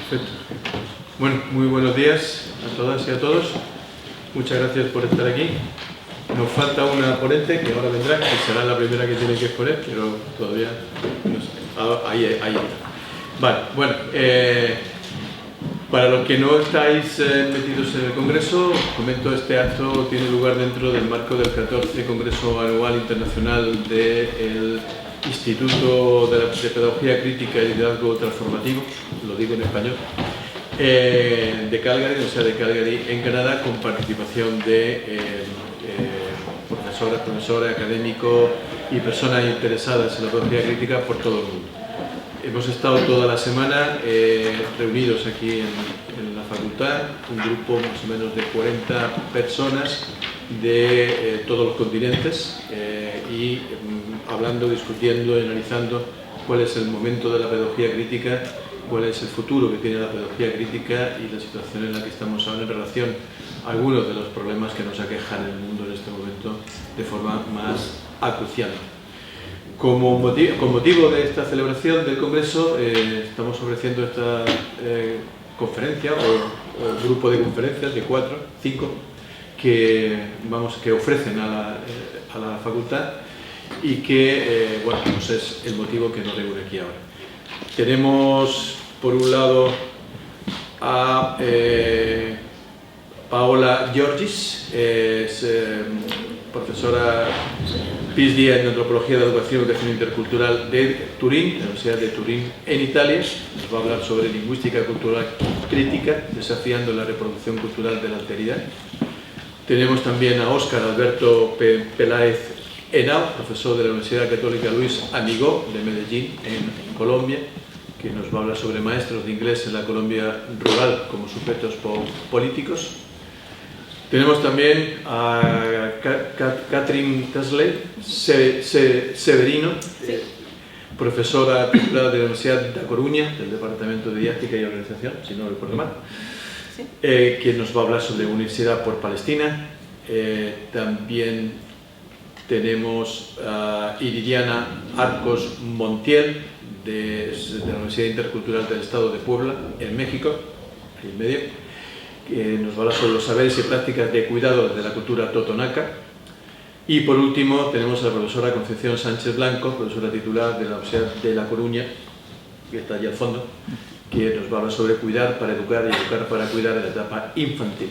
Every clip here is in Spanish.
Perfecto. Bueno, muy buenos días a todas y a todos. Muchas gracias por estar aquí. Nos falta una ponente que ahora vendrá, que será la primera que tiene que exponer, pero todavía no sé. Ahí está. Vale, bueno, para los que no estáis metidos en el Congreso, os comento, este acto tiene lugar dentro del marco del 14 Congreso Anual Internacional del Instituto de Pedagogía Crítica y Liderazgo Transformativo, lo digo en español, de Calgary, o sea, de Calgary en Canadá, con participación de profesores, académicos y personas interesadas en la pedagogía crítica por todo el mundo. Hemos estado toda la semana reunidos aquí en la facultad, un grupo más o menos de 40 personas de todos los continentes y hablando, discutiendo y analizando cuál es el momento de la pedagogía crítica, cuál es el futuro que tiene la pedagogía crítica y la situación en la que estamos ahora en relación a algunos de los problemas que nos aquejan en el mundo en este momento de forma más acuciante. Con motivo de esta celebración del Congreso, estamos ofreciendo esta conferencia o grupo de conferencias de 5 que ofrecen a la facultad y que bueno, pues es el motivo que nos reúne aquí ahora. Tenemos por un lado a Paola Giorgis, es profesora PhD en Antropología de Educación y Educación Intercultural de Turín, la Universidad de Turín en Italia. Nos va a hablar sobre lingüística cultural crítica, desafiando la reproducción cultural de la alteridad. Tenemos también a Óscar Alberto Peláez Henao, profesor de la Universidad Católica Luis Amigó de Medellín, en Colombia, que nos va a hablar sobre maestros de inglés en la Colombia rural como sujetos políticos. Tenemos también a Catherine Tesley Severino, sí, profesora titular de la Universidad de La Coruña, del Departamento de Didáctica y Organización, si no recuerdo mal, sí, que nos va a hablar sobre Universidad por Palestina. También tenemos a Iridiana Arcos Montiel, de la Universidad Intercultural del Estado de Puebla, en México, ahí en medio, que nos va a hablar sobre los saberes y prácticas de cuidado de la cultura totonaca. Y por último tenemos a la profesora Concepción Sánchez Blanco, profesora titular de la Universidad de La Coruña, que está allí al fondo, que nos va a hablar sobre cuidar para educar y educar para cuidar en la etapa infantil.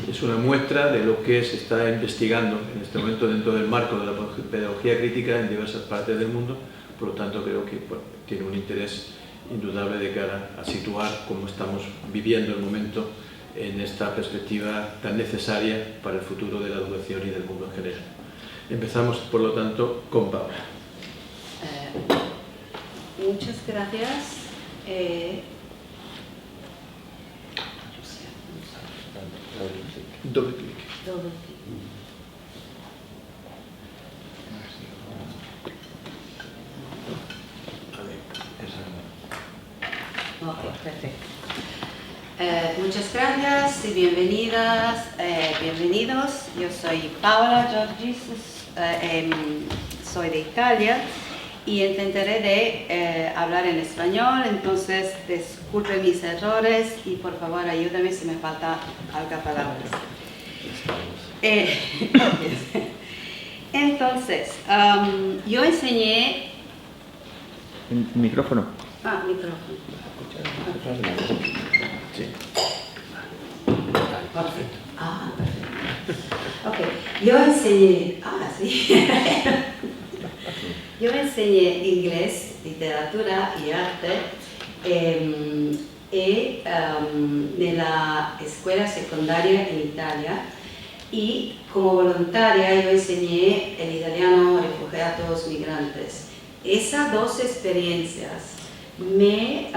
Es una muestra de lo que se está investigando en este momento dentro del marco de la pedagogía crítica en diversas partes del mundo. Por lo tanto, creo que tiene un interés indudable de cara a situar cómo estamos viviendo el momento en esta perspectiva tan necesaria para el futuro de la educación y del mundo en general. Empezamos, por lo tanto, con Paola. Muchas gracias. Doble clic. Ok, perfecto. Muchas gracias y bienvenidas, bienvenidos. Yo soy Paola Giorgis, soy de Italia y intentaré de hablar en español, entonces disculpen mis errores y por favor ayúdame si me falta alguna palabra. Entonces, yo enseñé... ¿Micrófono? Ah, micrófono. Sí. Perfecto. Ah, perfecto. Ok, yo enseñé... Ah, sí. Yo enseñé inglés, literatura y arte en la escuela secundaria en Italia y como voluntaria yo enseñé el italiano a refugiados migrantes. Esas dos experiencias me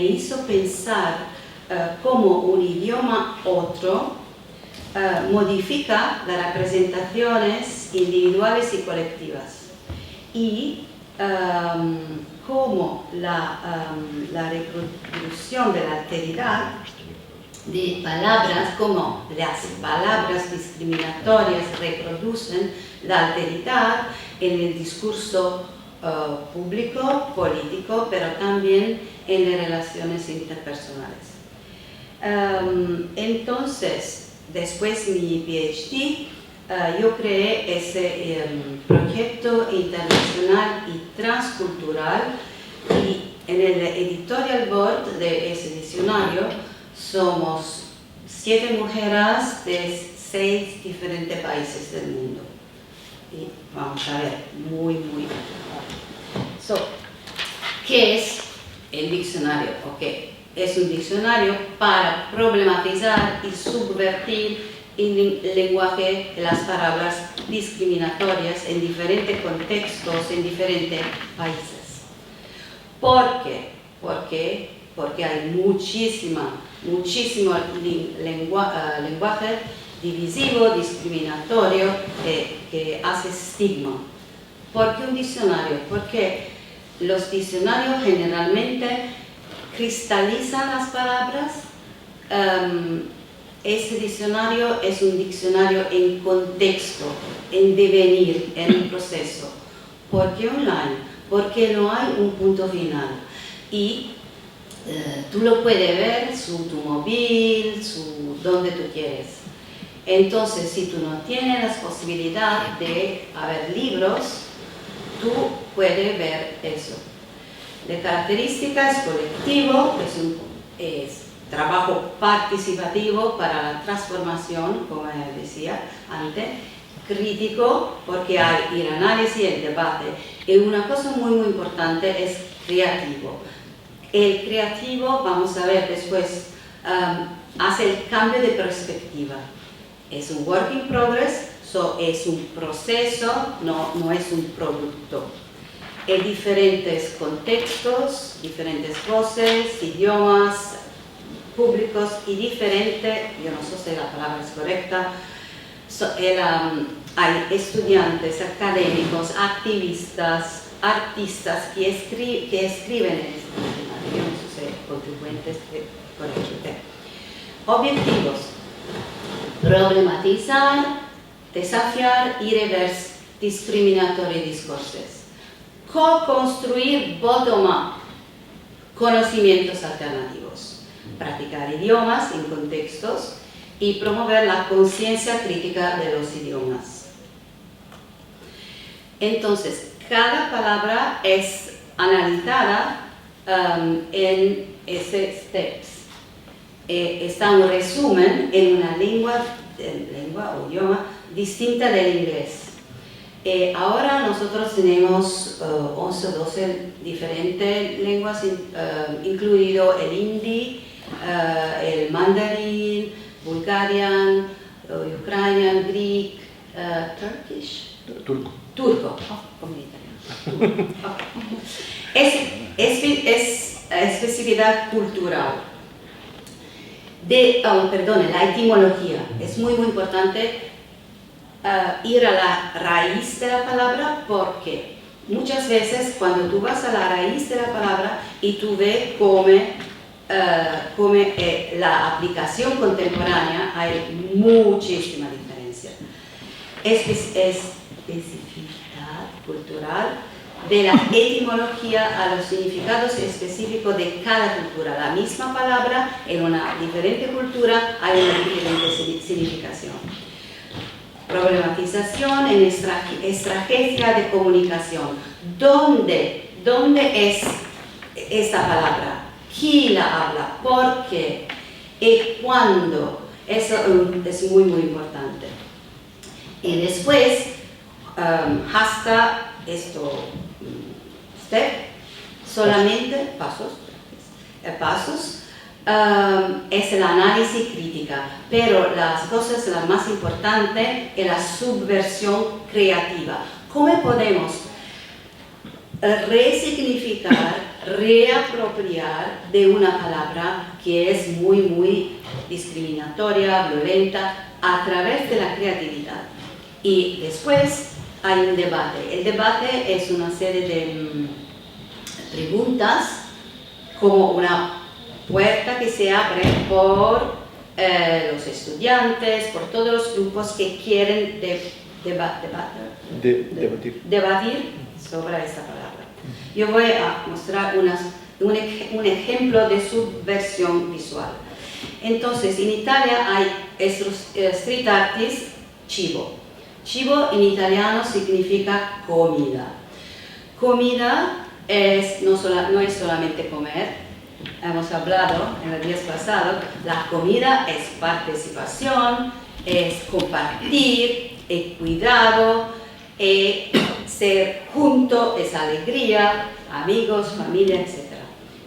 hizo pensar cómo un idioma otro modifica las representaciones individuales y colectivas y cómo la reproducción de la alteridad de palabras, como las palabras discriminatorias reproducen la alteridad en el discurso público, político, pero también en las relaciones interpersonales. Entonces, después de mi PhD, yo creé ese proyecto internacional y transcultural, y en el editorial board de ese diccionario somos 7 mujeres de 6 diferentes países del mundo. Y vamos a ver, muy ¿qué es el diccionario? Es un diccionario para problematizar y subvertir el lenguaje de las palabras discriminatorias en diferentes contextos, en diferentes países. ¿Por qué? Porque hay muchísimo lenguaje divisivo, discriminatorio, que hace estigma. ¿Por qué un diccionario? Porque los diccionarios generalmente cristalizan las palabras. Ese diccionario es un diccionario en contexto, en devenir, en un proceso. ¿Por qué online? Porque no hay un punto final. Y tú lo puedes ver en tu móvil, donde tú quieres. Entonces, si tú no tienes la posibilidad de haber libros, tú puedes ver eso. La característica es colectivo, es trabajo participativo para la transformación, como decía antes, crítico, porque hay el análisis y el debate. Y una cosa muy importante es creativo. El creativo, vamos a ver después, hace el cambio de perspectiva. Es un work in progress, es un proceso, no es un producto. En diferentes contextos, diferentes voces, idiomas, públicos y diferentes, yo no sé si la palabra es correcta, hay estudiantes, académicos, activistas, artistas que escriben en este diccionario, yo no sé si contribuyentes, correcto. Objetivos: problematizar, desafiar y revertir discriminatorios discursos. Co-construir bottom-up conocimientos alternativos, practicar idiomas en contextos y promover la conciencia crítica de los idiomas. Entonces, cada palabra es analizada en ese steps. Está un resumen en una lengua o idioma distinta del inglés. Ahora nosotros tenemos 11 o 12 diferentes lenguas, incluido el hindi, el mandarín, bulgarian, ucranian, greek, turkish. Turco. Como italiano. Es especificidad cultural. La etimología. Es muy importante ir a la raíz de la palabra, porque muchas veces cuando tú vas a la raíz de la palabra y tú ves cómo la aplicación contemporánea, hay muchísima diferencia. Especificidad cultural de la etimología a los significados específicos de cada cultura. La misma palabra en una diferente cultura hay una diferente significación. Problematización en estrategia de comunicación. ¿Dónde es esta palabra? ¿Quién la habla? ¿Por qué? ¿Y cuándo? Eso es muy importante. Y después, hasta esto, step, solamente pasos, es el análisis crítica, pero las cosas la más importante es la subversión creativa. ¿Cómo podemos resignificar, reapropiar de una palabra que es muy discriminatoria, violenta, a través de la creatividad? Y después hay un debate. El debate es una serie de preguntas, como una puerta que se abre por los estudiantes, por todos los grupos que quieren debatir sobre esta palabra. Yo voy a mostrar un ejemplo de subversión visual. Entonces, en Italia hay street artist cibo. Cibo en italiano significa comida. Comida no es solamente comer. Hemos hablado en los días pasados, la comida es participación, es compartir, es cuidado, es ser junto, es alegría, amigos, familia, etc.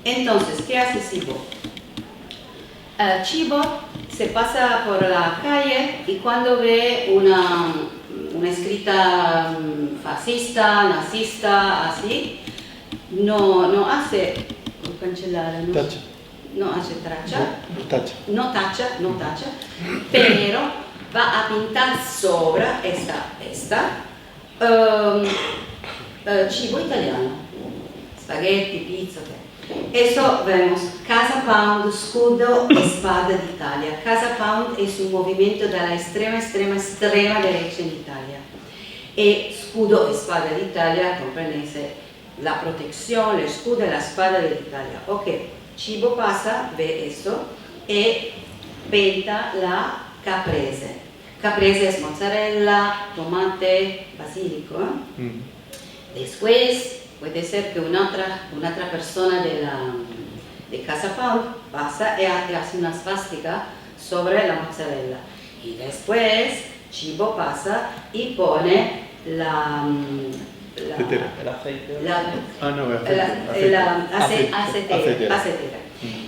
Entonces, ¿qué hace cibo? Cibo se pasa por la calle y cuando ve una escrita fascista, nazista, así, no hace cancellare, no hace no tacha, pero va a pintar sobre esta cibo italiano, spaghetti, pizza, eso vemos, Casa Pound, Scudo e Spada d'Italia. Casa Pound es un movimiento de la extrema derecha en Italia. Y Scudo e Spada d'Italia comprende la protección, el escudo y la espada de Italia. Ok, cibo pasa, ve esto, y pinta la caprese. Caprese es mozzarella, tomate, basilico. Después, puede ser que una otra persona de Casa Pound pasa y hace una svástica sobre la mozzarella. Y después, cibo pasa y pone el acetera.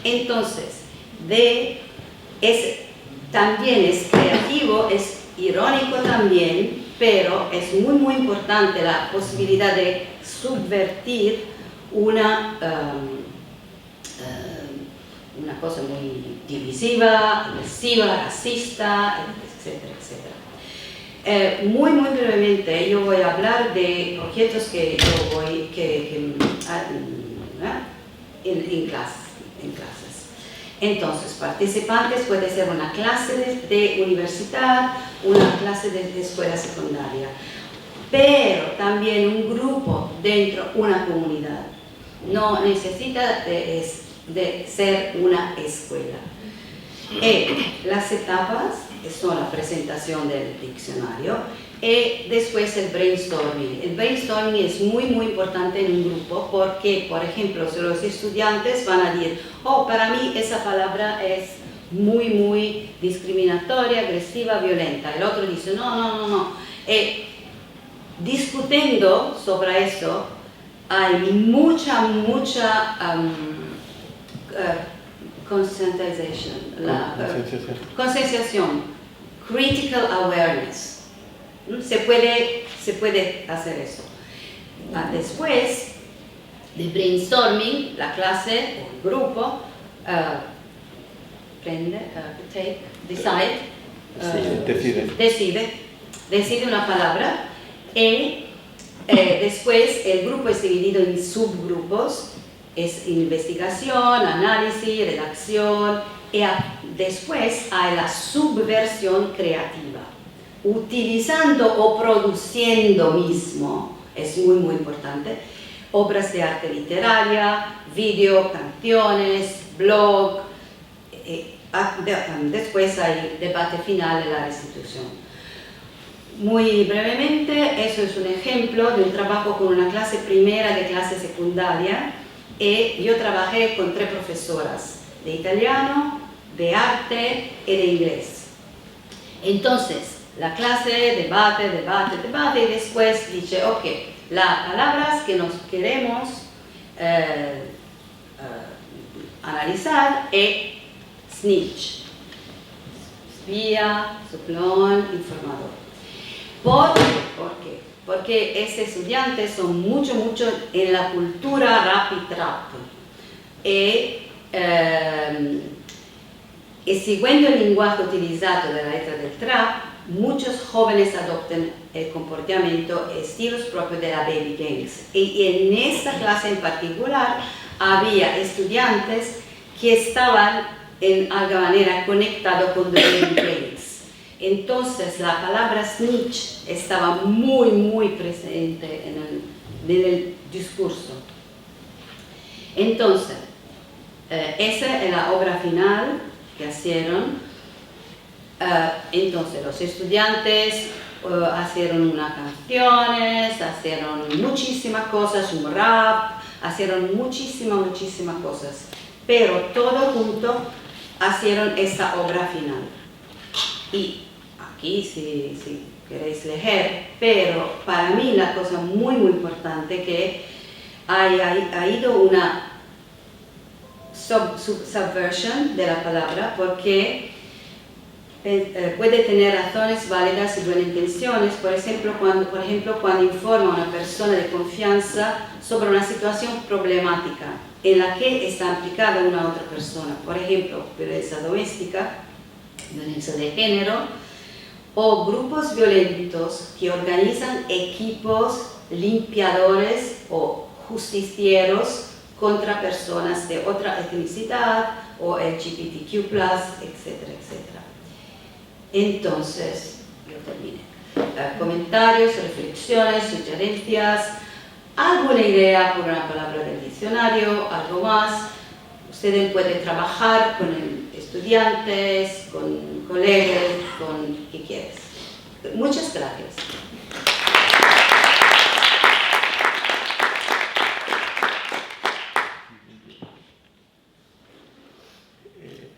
Entonces, también es creativo, es irónico también, pero es muy importante la posibilidad de subvertir una cosa muy divisiva, agresiva, racista, etcétera, etcétera. Muy brevemente yo voy a hablar de objetos que yo voy en clases. Entonces, participantes puede ser una clase de universidad, una clase de escuela secundaria, pero también un grupo dentro de una comunidad. No necesita de ser una escuela. Las etapas son la presentación del diccionario y después el brainstorming. El brainstorming es muy importante en un grupo porque, por ejemplo, si los estudiantes van a decir, oh, para mí esa palabra es muy discriminatoria, agresiva, violenta. El otro dice, no. Discutiendo sobre eso, hay mucha concienciación, critical awareness. Se puede hacer eso. Después de brainstorming, la clase o el grupo decide una palabra y después el grupo es dividido en subgrupos. Es investigación, análisis, redacción y después hay la subversión creativa. Utilizando o produciendo mismo, es muy importante, obras de arte literaria, video, canciones, blog. Después hay debate final de la restitución. Muy brevemente, eso es un ejemplo de un trabajo con una clase primera de clase secundaria. Y yo trabajé con 3 profesoras de italiano, de arte y de inglés. Entonces, la clase debate y después dice, ok, las palabras que nos queremos analizar es snitch, espía, soplón, informador. ¿Por qué? Porque esos estudiantes son mucho en la cultura rap y trap. Y siguiendo el lenguaje utilizado de la letra del trap, muchos jóvenes adoptan el comportamiento, estilos propios de la baby gangs. Y en esta clase en particular había estudiantes que estaban en alguna manera conectados con los baby gangs. Entonces la palabra snitch estaba muy presente del discurso. Entonces, esa es la obra final que hicieron. Entonces, los estudiantes hicieron unas canciones, hicieron muchísimas cosas, un rap, hicieron muchísimas cosas, pero todo junto hicieron esta obra final. Y aquí, si queréis leer, pero para mí la cosa muy importante que ha ido una subversión de la palabra, porque puede tener razones válidas y buenas intenciones, por ejemplo, cuando informa a una persona de confianza sobre una situación problemática en la que está implicada una otra persona, por ejemplo, violencia doméstica, violencia de género, o grupos violentos que organizan equipos limpiadores o justicieros contra personas de otra etnicidad o LGBTQ+, etcétera, etcétera. Entonces, yo terminé. Comentarios, reflexiones, sugerencias, alguna idea por una palabra del diccionario, algo más. Ustedes pueden trabajar con estudiantes, con colegas, con quien quieras. Muchas gracias.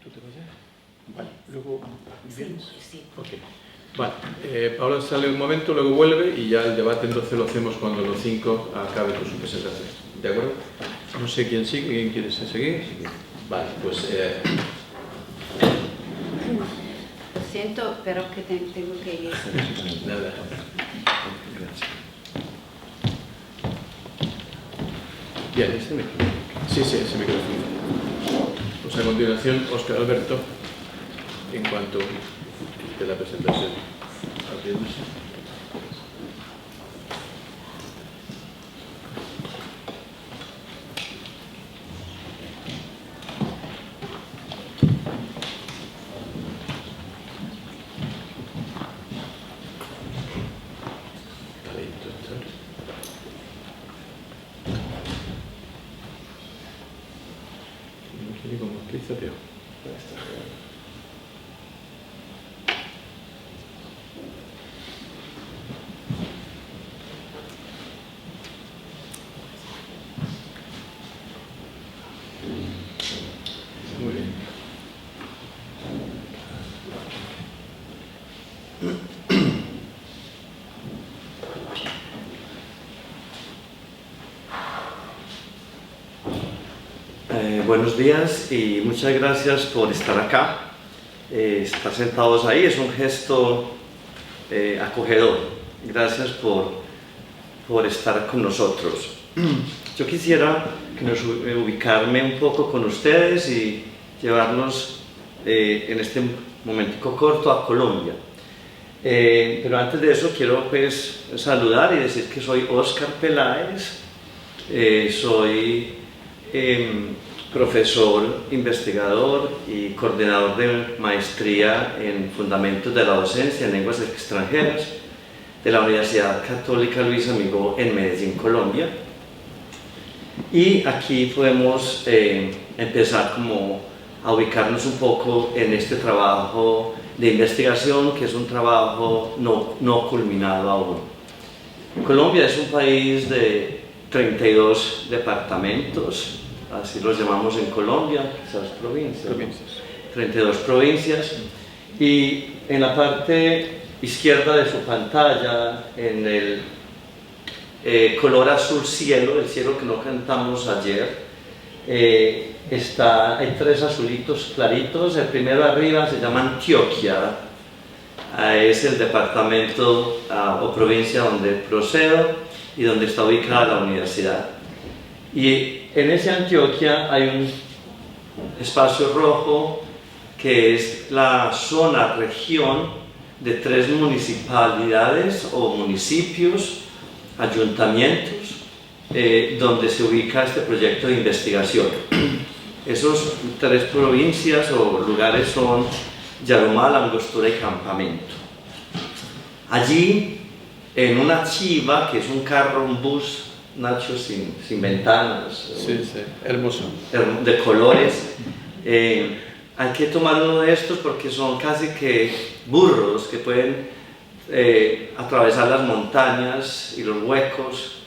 ¿Tú te vas ya? Vale, luego vienes. Sí. Okay. Vale, ahora sale un momento, luego vuelve y ya el debate entonces lo hacemos cuando los 5 acaben con su presentación. ¿De acuerdo? No sé quién sigue, quién quiere seguir. Vale, pues... Lo siento, pero que tengo que ir. Nada. Gracias. Bien, este micrófono. Sí, ese micrófono. Pues a continuación, Óscar Alberto, en cuanto de la presentación. Abriéndose. Muy bien. Buenos días y muchas gracias por estar acá. Estar sentados ahí es un gesto acogedor. Gracias por estar con nosotros. Yo quisiera ubicarme un poco con ustedes y llevarnos en este momentico corto a Colombia. Pero antes de eso quiero pues saludar y decir que soy Óscar Peláez, soy profesor, investigador y coordinador de maestría en Fundamentos de la Docencia en Lenguas Extranjeras de la Universidad Católica Luis Amigó en Medellín, Colombia. Y aquí podemos empezar como a ubicarnos un poco en este trabajo de investigación, que es un trabajo no culminado aún. Colombia es un país de 32 departamentos, así los llamamos en Colombia, quizás provincias. 32 provincias, y en la parte izquierda de su pantalla, en el color azul cielo, el cielo que no cantamos ayer, hay tres azulitos claritos. El primero arriba se llama Antioquia, es el departamento o provincia donde procedo y donde está ubicada la universidad. Y en ese Antioquia hay un espacio rojo que es la zona, región de 3 municipalidades o municipios, ayuntamientos, donde se ubica este proyecto de investigación. Esos 3 provincias o lugares son Yarumal, Angostura y Campamento. Allí, en una chiva, que es un carro, un bus Nacho, sin ventanas, Sí, sí, hermoso. de colores. Hay que tomar uno de estos porque son casi que burros que pueden atravesar las montañas y los huecos,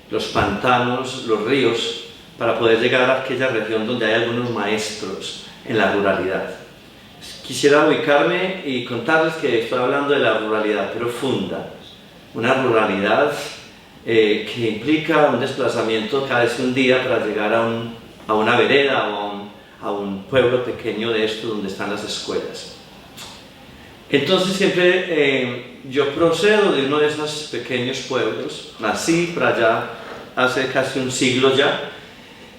los pantanos, los ríos, para poder llegar a aquella región donde hay algunos maestros en la ruralidad. Quisiera ubicarme y contarles que estoy hablando de la ruralidad profunda, una ruralidad que implica un desplazamiento cada vez un día para llegar a una vereda o a un pueblo pequeño de esto donde están las escuelas. Entonces siempre yo procedo de uno de esos pequeños pueblos, nací por allá hace casi un siglo ya,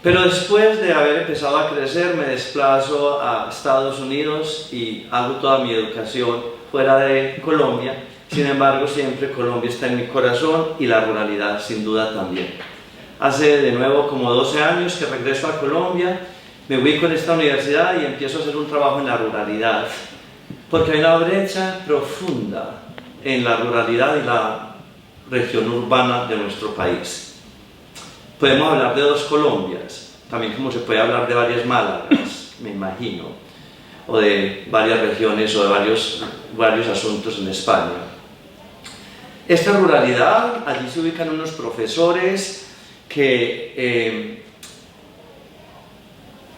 pero después de haber empezado a crecer me desplazo a Estados Unidos y hago toda mi educación fuera de Colombia. Sin embargo, siempre Colombia está en mi corazón y la ruralidad sin duda también. Hace de nuevo como 12 años que regreso a Colombia, me ubico en esta universidad y empiezo a hacer un trabajo en la ruralidad, porque hay una brecha profunda en la ruralidad y la región urbana de nuestro país. Podemos hablar de dos Colombias, también como se puede hablar de varias Málagas, me imagino, o de varias regiones o de varios asuntos en España. Esta ruralidad, allí se ubican unos profesores que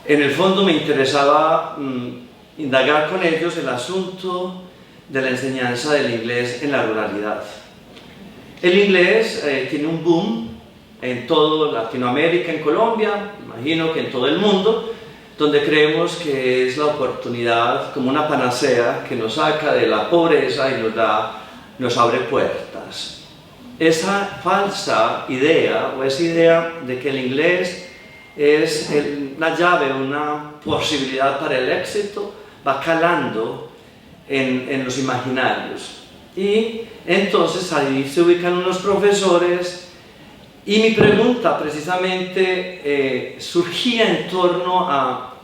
en el fondo me interesaba indagar con ellos el asunto de la enseñanza del inglés en la ruralidad. El inglés tiene un boom en toda Latinoamérica, en Colombia, imagino que en todo el mundo, donde creemos que es la oportunidad como una panacea que nos saca de la pobreza y nos abre puertas. Esa falsa idea, o esa idea de que el inglés es una llave, una posibilidad para el éxito, va calando en los imaginarios. Y entonces ahí se ubican unos profesores y mi pregunta precisamente surgía en torno a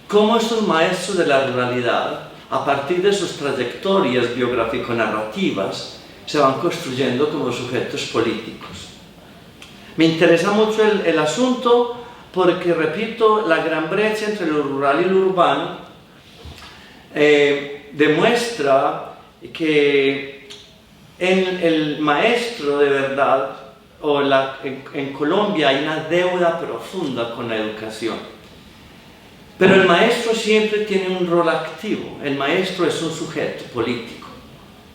cómo estos maestros de la ruralidad, a partir de sus trayectorias biográfico-narrativas, se van construyendo como sujetos políticos. Me interesa mucho el asunto porque, repito, la gran brecha entre lo rural y lo urbano demuestra que en el maestro de verdad, en Colombia hay una deuda profunda con la educación. Pero el maestro siempre tiene un rol activo, el maestro es un sujeto político,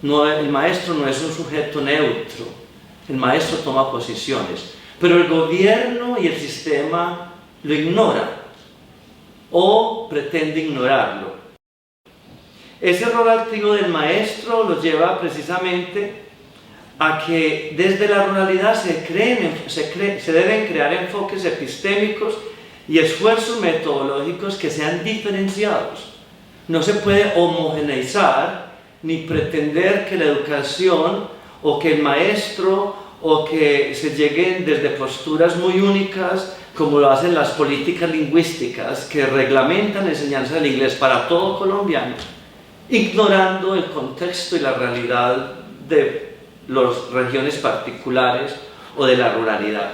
el maestro no es un sujeto neutro, el maestro toma posiciones. Pero el gobierno y el sistema lo ignora o pretende ignorarlo. Ese rol activo del maestro lo lleva precisamente a que desde la ruralidad se deben crear enfoques epistémicos y esfuerzos metodológicos que sean diferenciados. No se puede homogeneizar ni pretender que la educación o que el maestro o que se lleguen desde posturas muy únicas como lo hacen las políticas lingüísticas que reglamentan la enseñanza del inglés para todo colombiano, ignorando el contexto y la realidad de las regiones particulares o de la ruralidad.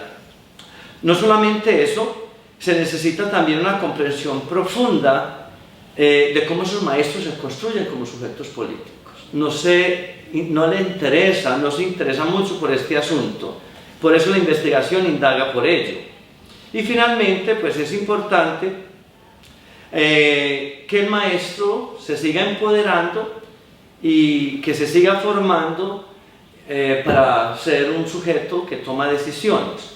No solamente eso, se necesita también una comprensión profunda de cómo esos maestros se construyen como sujetos políticos. No se interesa mucho por este asunto, por eso la investigación indaga por ello. Y finalmente, pues es importante que el maestro se siga empoderando y que se siga formando para ser un sujeto que toma decisiones.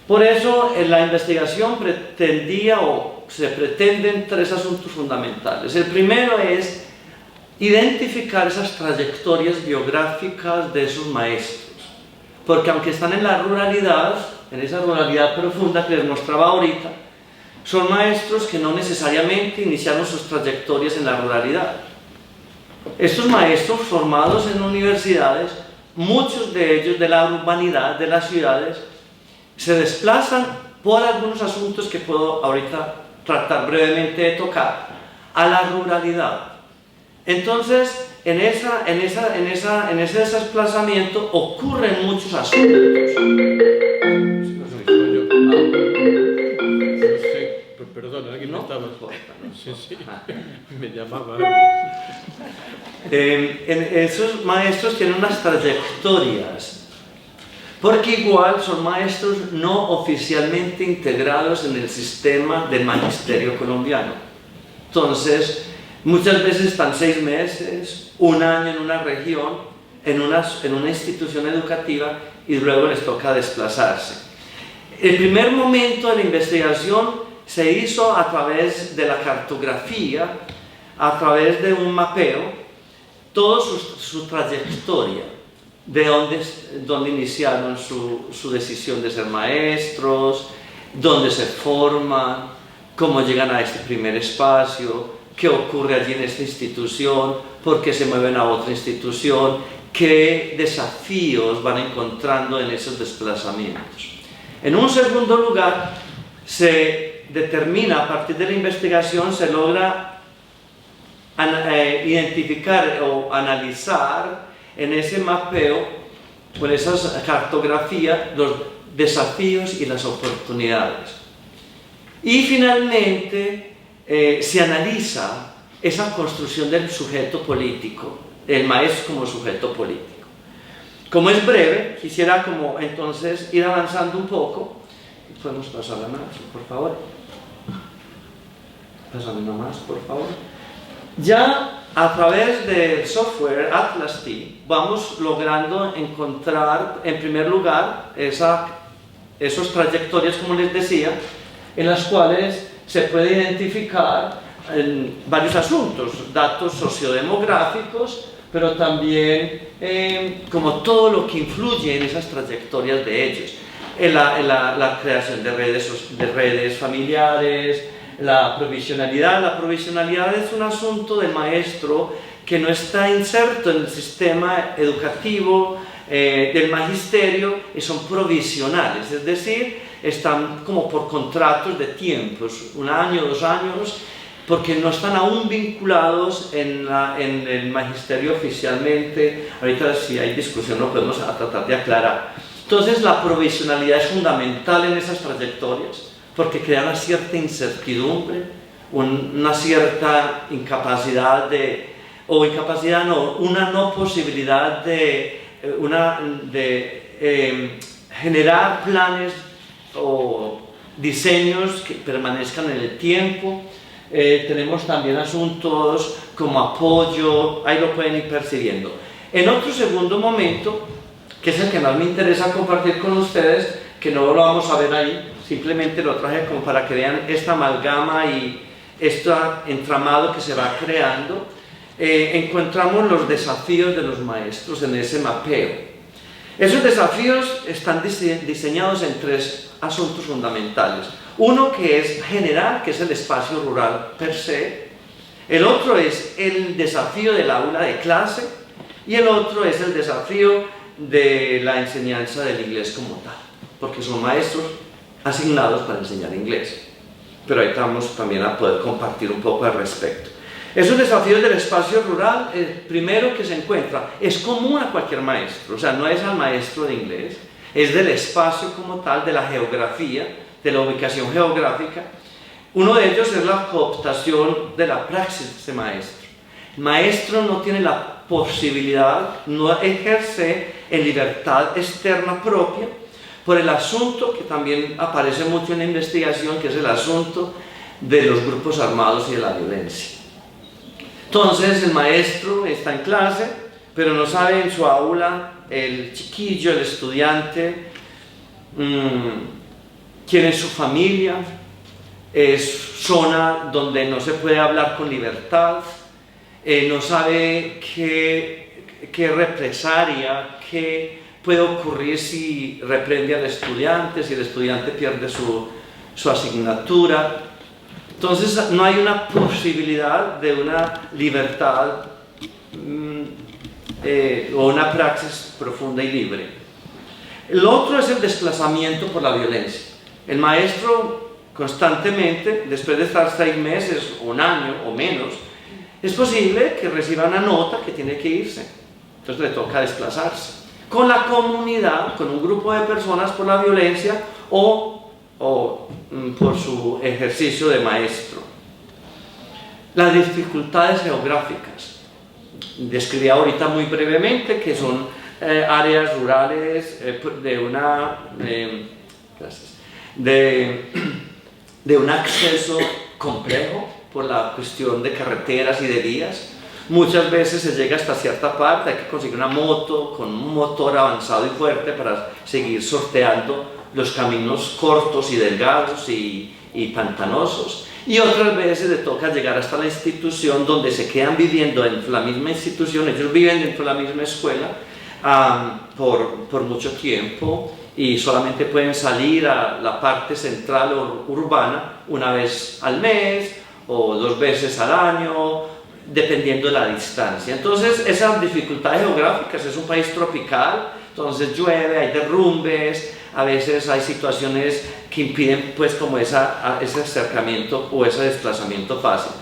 Por eso la investigación pretendía o se pretenden tres asuntos fundamentales. El primero es identificar esas trayectorias biográficas de esos maestros, porque aunque están en la ruralidad, en esa ruralidad profunda que les mostraba ahorita, son maestros que no necesariamente iniciaron sus trayectorias en la ruralidad. Estos maestros formados en universidades, muchos de ellos de la urbanidad, de las ciudades, se desplazan por algunos asuntos que puedo ahorita tratar brevemente de tocar, a la ruralidad. Entonces, en ese desplazamiento ocurren muchos asuntos. Perdón, alguien No, me estaba... no importa, no Sí, sí, importa. me llamaba. Esos maestros tienen unas trayectorias, porque igual son maestros no oficialmente integrados en el sistema del magisterio colombiano. Entonces, muchas veces están 6 meses, 1 año en una región, en una institución educativa, y luego les toca desplazarse. El primer momento de la investigación se hizo a través de la cartografía, a través de un mapeo, toda su trayectoria, de dónde iniciaron su decisión de ser maestros, dónde se forman, cómo llegan a este primer espacio, qué ocurre allí en esta institución, por qué se mueven a otra institución, qué desafíos van encontrando en esos desplazamientos. En un segundo lugar, se determina, a partir de la investigación, se logra identificar o analizar en ese mapeo, con esa cartografía, los desafíos y las oportunidades. Y finalmente se analiza esa construcción del sujeto político, el maestro como sujeto político. Como es breve, quisiera entonces ir avanzando un poco. ¿Podemos pasar la más, por favor? Pásame una más, por favor. Ya a través del software Atlas T vamos logrando encontrar, en primer lugar, esos trayectorias, como les decía, en las cuales se puede identificar varios asuntos, datos sociodemográficos, pero también como todo lo que influye en esas trayectorias de ellos. La creación de redes familiares, la provisionalidad. La provisionalidad es un asunto del maestro que no está inserto en el sistema educativo del magisterio y son provisionales, es decir, están como por contratos de tiempos, 1 año, 2 años, porque no están aún vinculados en el magisterio oficialmente. Ahorita, si hay discusión, lo podemos tratar de aclarar. Entonces, la provisionalidad es fundamental en esas trayectorias, porque crea una cierta incertidumbre, una cierta incapacidad una no posibilidad de generar planes o diseños que permanezcan en el tiempo. Tenemos también asuntos como apoyo, ahí lo pueden ir percibiendo. En otro segundo momento, que es el que más me interesa compartir con ustedes, que no lo vamos a ver ahí, simplemente lo traje como para que vean esta amalgama y este entramado que se va creando. Encontramos los desafíos de los maestros en ese mapeo. Esos desafíos están diseñados en 3 asuntos fundamentales. Uno que es general, que es el espacio rural per se. El otro es el desafío del aula de clase. Y el otro es el desafío de la enseñanza del inglés como tal, porque son maestros asignados para enseñar inglés. Pero ahí vamos también a poder compartir un poco al respecto. Esos desafíos del espacio rural, el primero que se encuentra, es común a cualquier maestro, o sea, no es al maestro de inglés, es del espacio como tal, de la geografía, de la ubicación geográfica. Uno de ellos es la cooptación de la praxis de maestro. El maestro no tiene la posibilidad, no ejerce en libertad externa propia, por el asunto que también aparece mucho en la investigación, que es el asunto de los grupos armados y de la violencia. Entonces el maestro está en clase, pero no sabe en su aula el chiquillo, el estudiante, quién es su familia, es zona donde no se puede hablar con libertad, no sabe qué represalia, qué puede ocurrir si reprende al estudiante, si el estudiante pierde su asignatura. Entonces no hay una posibilidad de una libertad o una praxis profunda y libre. El otro es el desplazamiento por la violencia. El maestro constantemente, después de estar 6 meses, 1 año o menos, es posible que reciba una nota que tiene que irse, entonces le toca desplazarse con la comunidad, con un grupo de personas por la violencia o por su ejercicio de maestro. Las dificultades geográficas. Describí ahorita muy brevemente que son áreas rurales de un acceso complejo por la cuestión de carreteras y de vías. Muchas veces se llega hasta cierta parte, hay que conseguir una moto con un motor avanzado y fuerte para seguir sorteando los caminos cortos y delgados y pantanosos. Y otras veces le toca llegar hasta la institución donde se quedan viviendo dentro de la misma institución, ellos viven dentro de la misma escuela por mucho tiempo y solamente pueden salir a la parte central o urbana una vez al mes o 2 veces al año, dependiendo de la distancia. Entonces, esas dificultades geográficas, es un país tropical, entonces llueve, hay derrumbes, a veces hay situaciones que impiden pues como ese acercamiento o ese desplazamiento fácil.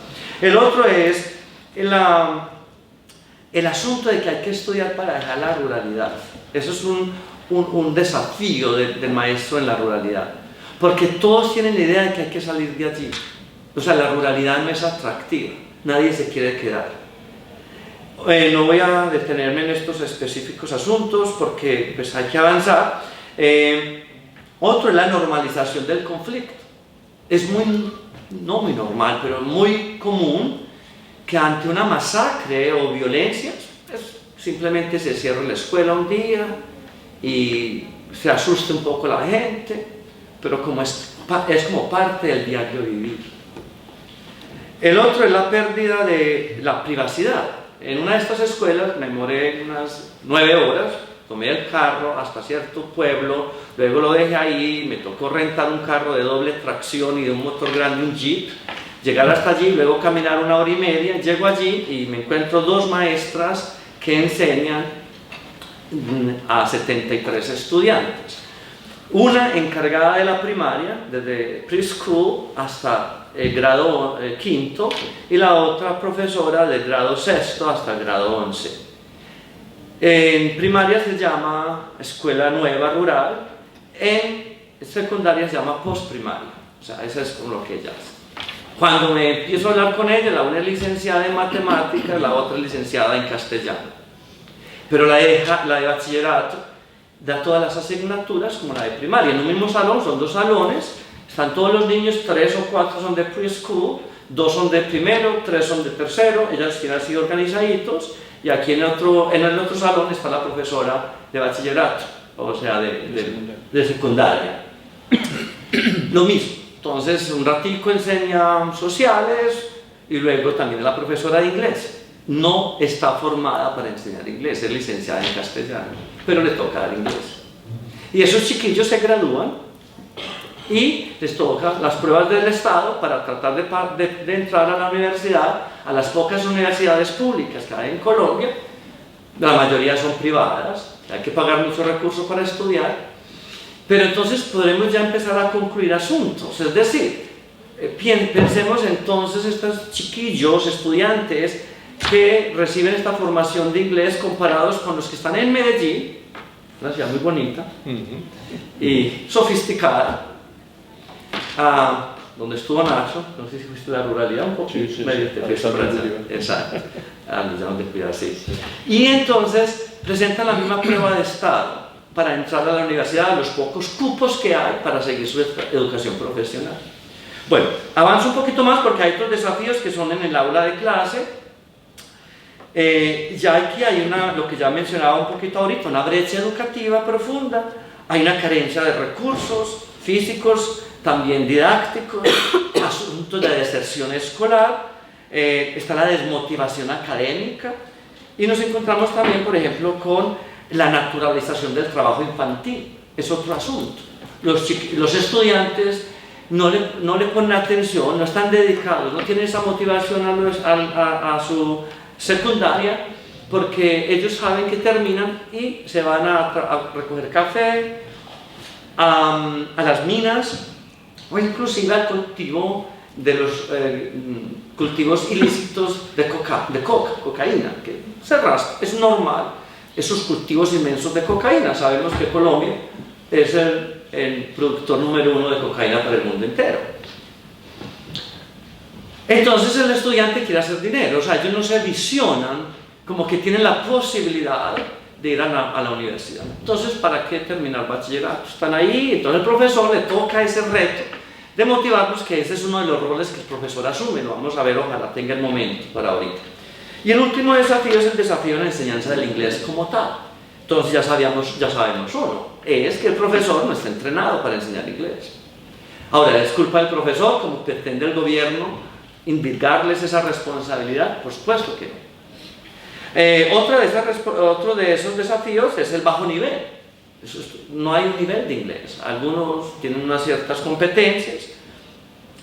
El otro es el asunto de que hay que estudiar para dejar la ruralidad. Eso es un desafío del maestro en la ruralidad, porque todos tienen la idea de que hay que salir de allí. O sea, la ruralidad no es atractiva, nadie se quiere quedar. No voy a detenerme en estos específicos asuntos porque pues, hay que avanzar. Otro es la normalización del conflicto. Es no muy normal, pero muy común que ante una masacre o violencia, pues, simplemente se cierre la escuela un día y se asuste un poco la gente, pero como es como parte del diario vivir. El otro es la pérdida de la privacidad. En una de estas escuelas me demoré unas 9 horas, tomé el carro hasta cierto pueblo, luego lo dejé ahí, me tocó rentar un carro de doble tracción y de un motor grande, un jeep, llegar hasta allí, luego caminar 1 hora y media, llego allí y me encuentro 2 maestras que enseñan a 73 estudiantes. Una encargada de la primaria, desde preschool hasta el grado quinto, y la otra profesora del grado sexto hasta el grado 11. En primaria se llama Escuela Nueva Rural, en secundaria se llama postprimaria, o sea, eso es como lo que ella hace. Cuando me empiezo a hablar con ella, la una es licenciada en matemáticas, la otra es licenciada en castellano. Pero la de bachillerato da todas las asignaturas como la de primaria. En un mismo salón, son 2 salones, están todos los niños, 3 o 4 son de preschool, 2 son de primero, 3 son de tercero, ellas tienen así organizaditos, y aquí en el otro salón está la profesora de bachillerato, o sea, de secundaria. Lo mismo, entonces un ratico enseña sociales y luego también la profesora de inglés. No está formada para enseñar inglés, es licenciada en castellano, pero le toca dar inglés. Y esos chiquillos se gradúan y les toca las pruebas del Estado para tratar de entrar a la universidad, a las pocas universidades públicas que hay en Colombia. La mayoría son privadas, hay que pagar muchos recursos para estudiar, pero entonces podremos ya empezar a concluir asuntos, es decir, pensemos entonces estos chiquillos, estudiantes, que reciben esta formación de inglés comparados con los que están en Medellín, una ciudad muy bonita y sofisticada, donde estuvo Nacho, no sé si fuiste la ruralidad un poco, sí, medio sí, te fuiste por allá, exacto, donde cuidar, sí. Y entonces presentan la misma prueba de estado para entrar a la universidad, los pocos cupos que hay para seguir su educación profesional. Bueno, avanzo un poquito más porque hay otros desafíos que son en el aula de clase. Ya aquí hay lo que ya mencionaba un poquito ahorita, una brecha educativa profunda, hay una carencia de recursos físicos, también didácticos, asuntos de deserción escolar, está la desmotivación académica y nos encontramos también, por ejemplo, con la naturalización del trabajo infantil, es otro asunto. Los estudiantes no le ponen atención, no están dedicados, no tienen esa motivación a su secundaria, porque ellos saben que terminan y se van a recoger café, a las minas o inclusive al cultivo de los cultivos ilícitos de cocaína, que se rasca, es normal, esos cultivos inmensos de cocaína. Sabemos que Colombia es el productor número 1 de cocaína para el mundo entero. Entonces el estudiante quiere hacer dinero, o sea, ellos no se visionan como que tienen la posibilidad de ir a la universidad. Entonces, ¿para qué terminar bachillerato? Están ahí, entonces el profesor le toca ese reto de motivarlos, que ese es uno de los roles que el profesor asume. Lo vamos a ver, ojalá tenga el momento para ahorita. Y el último desafío es el desafío de la enseñanza del inglés como tal. Entonces ya sabemos uno, es que el profesor no está entrenado para enseñar inglés. Ahora, ¿es culpa del profesor, como pretende el gobierno, invirgarles esa responsabilidad? Por supuesto que no. Otro de esos desafíos es el bajo nivel. No hay un nivel de inglés. Algunos tienen unas ciertas competencias,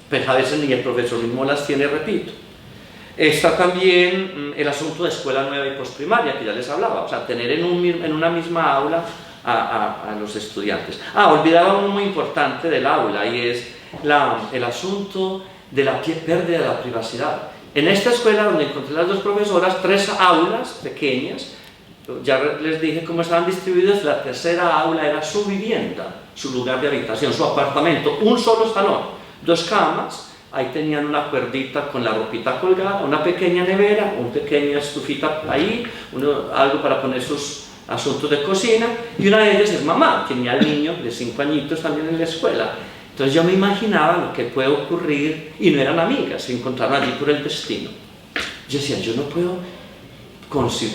pero a veces ni el profesor mismo las tiene, repito. Está también el asunto de escuela nueva y postprimaria, que ya les hablaba, o sea, tener en una misma aula a los estudiantes. Olvidaba uno muy importante del aula, y es el asunto de la pérdida de la privacidad. En esta escuela donde encontré las dos profesoras, 3 aulas pequeñas, ya les dije cómo estaban distribuidas. La tercera aula era su vivienda, su lugar de habitación, su apartamento, un solo salón, 2 camas, ahí tenían una cuerdita con la ropita colgada, una pequeña nevera, una pequeña estufita ahí, algo para poner sus asuntos de cocina, y una de ellas es mamá, tenía al niño de 5 añitos también en la escuela. Entonces yo me imaginaba lo que puede ocurrir, y no eran amigas, se encontraron allí por el destino. Yo decía, yo no puedo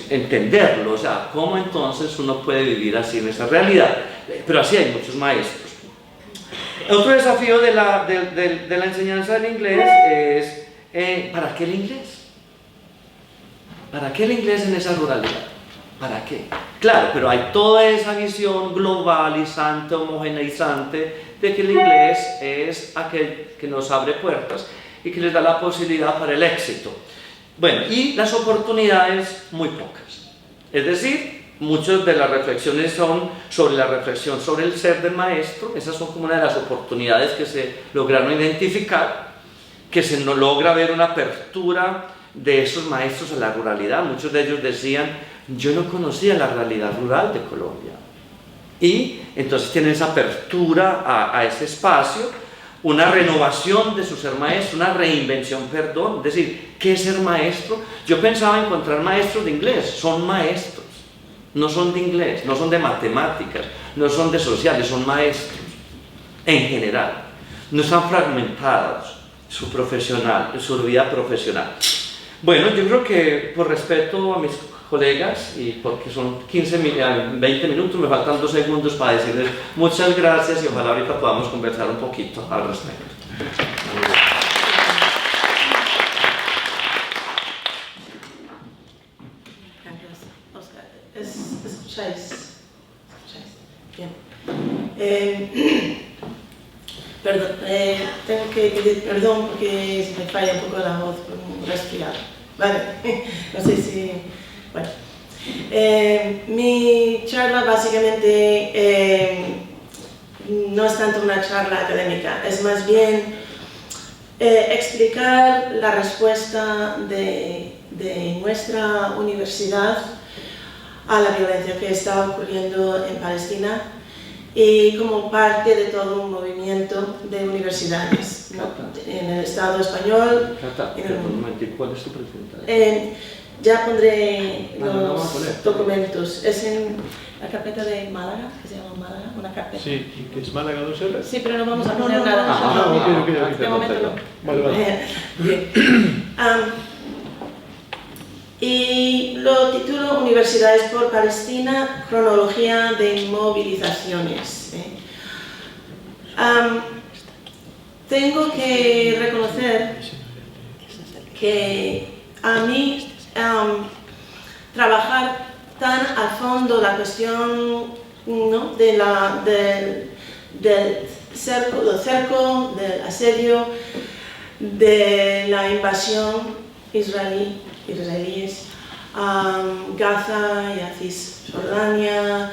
entenderlo, o sea, ¿cómo entonces uno puede vivir así en esa realidad? Pero así hay muchos maestros. Otro desafío de la enseñanza del inglés es, ¿para qué el inglés? ¿Para qué el inglés en esa ruralidad? ¿Para qué? Claro, pero hay toda esa visión globalizante, homogeneizante, de que el inglés es aquel que nos abre puertas y que les da la posibilidad para el éxito. Bueno, y las oportunidades muy pocas. Es decir, muchas de las reflexiones son sobre la reflexión sobre el ser del maestro. Esas son como una de las oportunidades que se lograron identificar, que se no logra ver una apertura de esos maestros a la ruralidad. Muchos de ellos decían, yo no conocía la realidad rural de Colombia. Y entonces tienen esa apertura a ese espacio, una renovación de su ser maestro, una reinvención, perdón. Es decir, ¿qué es ser maestro? Yo pensaba encontrar maestros de inglés. Son maestros, no son de inglés, no son de matemáticas, no son de sociales, son maestros en general. No están fragmentados su vida profesional. Bueno, yo creo que por respeto a mis colegas, y porque son 20 minutos, me faltan 2 segundos para decirles muchas gracias, y ojalá ahorita podamos conversar un poquito al respecto. Gracias, Oscar. ¿Escucháis? Bien. Perdón, tengo que pedir perdón porque se me falla un poco la voz por un resfriado. Vale, no sé si... Bueno, mi charla básicamente no es tanto una charla académica, es más bien explicar la respuesta de nuestra universidad a la violencia que está ocurriendo en Palestina, y como parte de todo un movimiento de universidades, ¿no? En el Estado español. ¿Cuál es tu pregunta? Ya pondré los documentos. Es en la carpeta de Málaga, que se llama Málaga, una carpeta. Sí, ¿y qué es Málaga 2L? Sí, pero no vamos a poner nada. Ok. De momento no. Vale. Y lo titulo Universidades por Palestina, cronología de movilizaciones. Tengo que reconocer que a mí trabajar tan a fondo la cuestión, ¿no?, del cerco, del asedio, de la invasión israelíes a Gaza y a Cisjordania,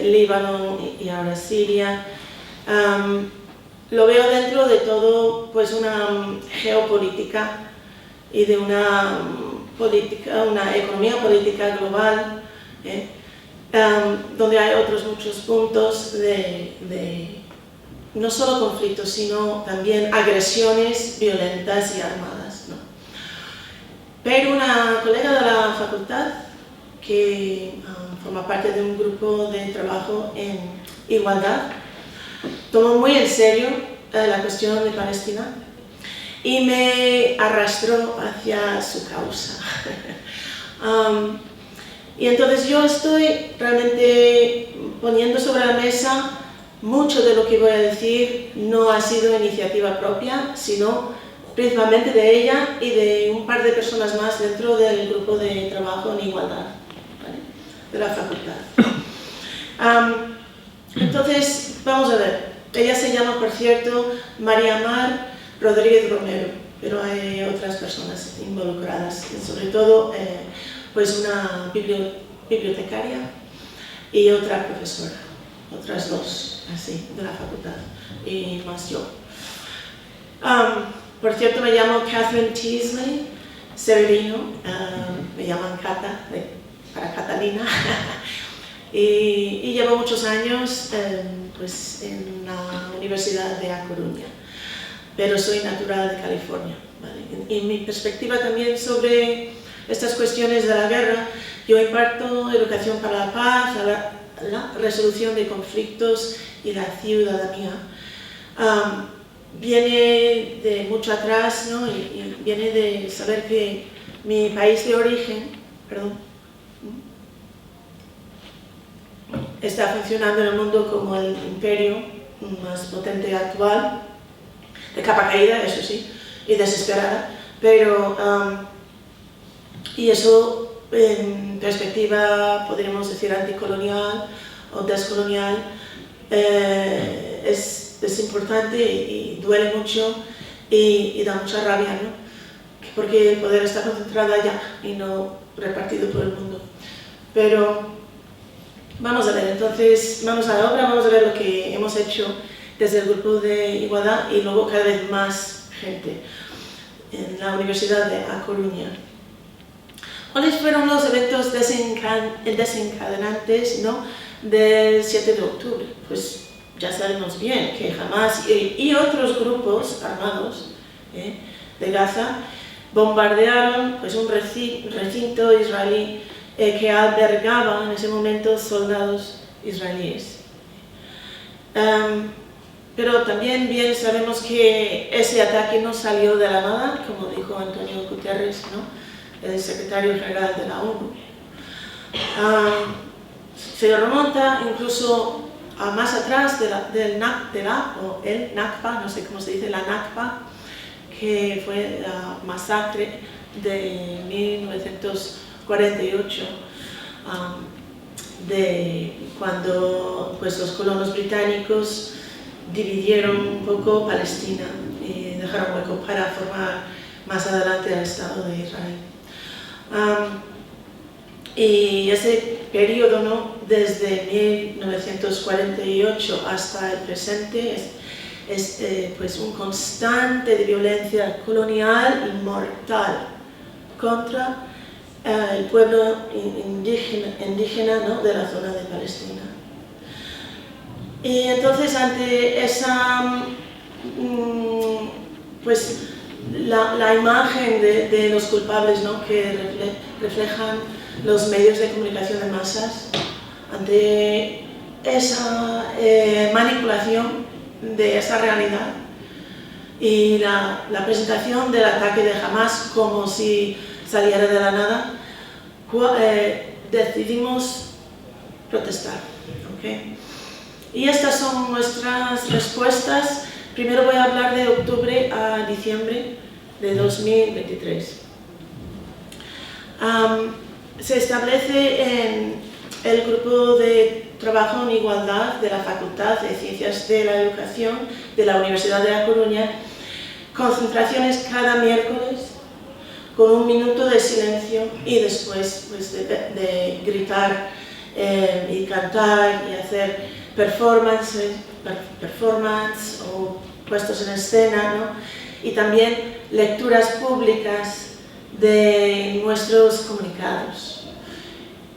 Líbano y ahora Siria, lo veo dentro de todo pues una geopolítica y de una economía política global, donde hay otros muchos puntos de no solo conflictos, sino también agresiones violentas y armadas, ¿no? Pero una colega de la facultad, que forma parte de un grupo de trabajo en igualdad, tomó muy en serio la cuestión de Palestina y me arrastró hacia su causa. Y entonces yo estoy realmente poniendo sobre la mesa mucho de lo que voy a decir. No ha sido iniciativa propia, sino principalmente de ella y de un par de personas más dentro del grupo de trabajo en igualdad, ¿vale?, de la facultad. Entonces, vamos a ver. Ella se llama, por cierto, María Mar Rodríguez Romero, pero hay otras personas involucradas, sobre todo pues una bibliotecaria y otra profesora, otras dos, así, de la facultad, y más yo. Por cierto, me llamo Catherine Teasley Severino, me llaman Cata, para Catalina, y llevo muchos años pues, en la Universidad de A Coruña, pero soy natural de California, ¿vale? Y mi perspectiva también sobre estas cuestiones de la guerra, yo imparto educación para la paz, la resolución de conflictos y la ciudadanía. Viene de mucho atrás, ¿no? Y viene de saber que mi país de origen, está funcionando en el mundo como el imperio más potente actual, de capa caída, eso sí, y desesperada, pero y eso en perspectiva, podríamos decir, anticolonial o descolonial, es importante y duele mucho y da mucha rabia, ¿no? Porque el poder está concentrado allá y no repartido por el mundo. Pero vamos a ver, entonces vamos a la obra, vamos a ver lo que hemos hecho desde el grupo de igualdad y luego cada vez más gente en la Universidad de A Coruña. ¿Cuáles fueron los eventos desencadenantes, ¿no?, del 7 de octubre? Pues ya sabemos bien que Hamás y otros grupos armados de Gaza bombardearon pues, un recinto israelí que albergaba en ese momento soldados israelíes. Pero también bien sabemos que ese ataque no salió de la nada, como dijo Antonio Guterres, ¿no?, el secretario general de la ONU. Se remonta incluso a más atrás el Nakba, no sé cómo se dice, la Nakba, que fue la masacre de 1948, de cuando pues, los colonos británicos dividieron un poco Palestina y dejaron hueco para formar más adelante el Estado de Israel. Y ese periodo, ¿no?, desde 1948 hasta el presente es pues un constante de violencia colonial y mortal contra el pueblo indígena, ¿no?, de la zona de Palestina. Y entonces ante esa pues la imagen de los culpables, ¿no?, que reflejan los medios de comunicación de masas, ante esa manipulación de esa realidad y la presentación del ataque de Hamás como si saliera de la nada, decidimos protestar, ¿okay? Y estas son nuestras respuestas. Primero voy a hablar de octubre a diciembre de 2023. Se establece en el grupo de trabajo en igualdad de la Facultad de Ciencias de la Educación de la Universidad de A Coruña concentraciones cada miércoles con 1 minuto de silencio y después pues, de gritar y cantar y hacer performance o puestos en escena, ¿no? Y también lecturas públicas de nuestros comunicados.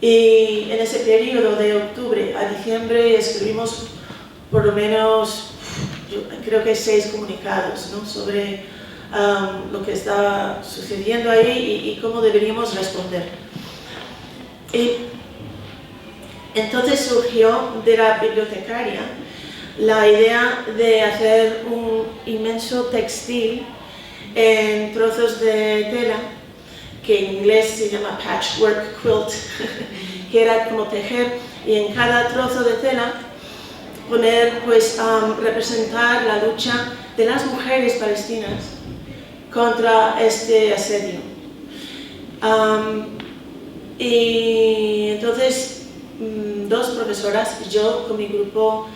Y en ese periodo de octubre a diciembre escribimos por lo menos, yo creo que 6 comunicados, ¿no? Sobre lo que estaba sucediendo ahí y cómo deberíamos responder. Y entonces surgió de la bibliotecaria la idea de hacer un inmenso textil en trozos de tela, que en inglés se llama patchwork quilt, que era como tejer y en cada trozo de tela poner, pues, representar la lucha de las mujeres palestinas contra este asedio. Y entonces 2 profesoras, yo con mi grupo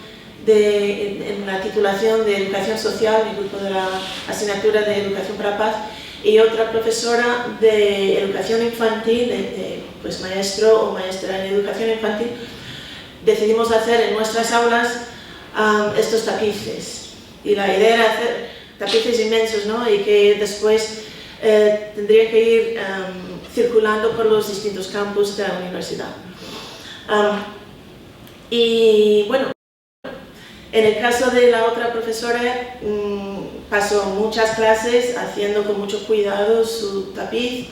en la titulación de Educación Social, mi grupo de la asignatura de Educación para Paz, y otra profesora de Educación Infantil, pues maestro o maestra en Educación Infantil, decidimos hacer en nuestras aulas estos tapices. Y la idea era hacer tapices inmensos, ¿no? Y que después tendrían que ir circulando por los distintos campus de la universidad. Y bueno, en el caso de la otra profesora, pasó muchas clases haciendo con mucho cuidado su tapiz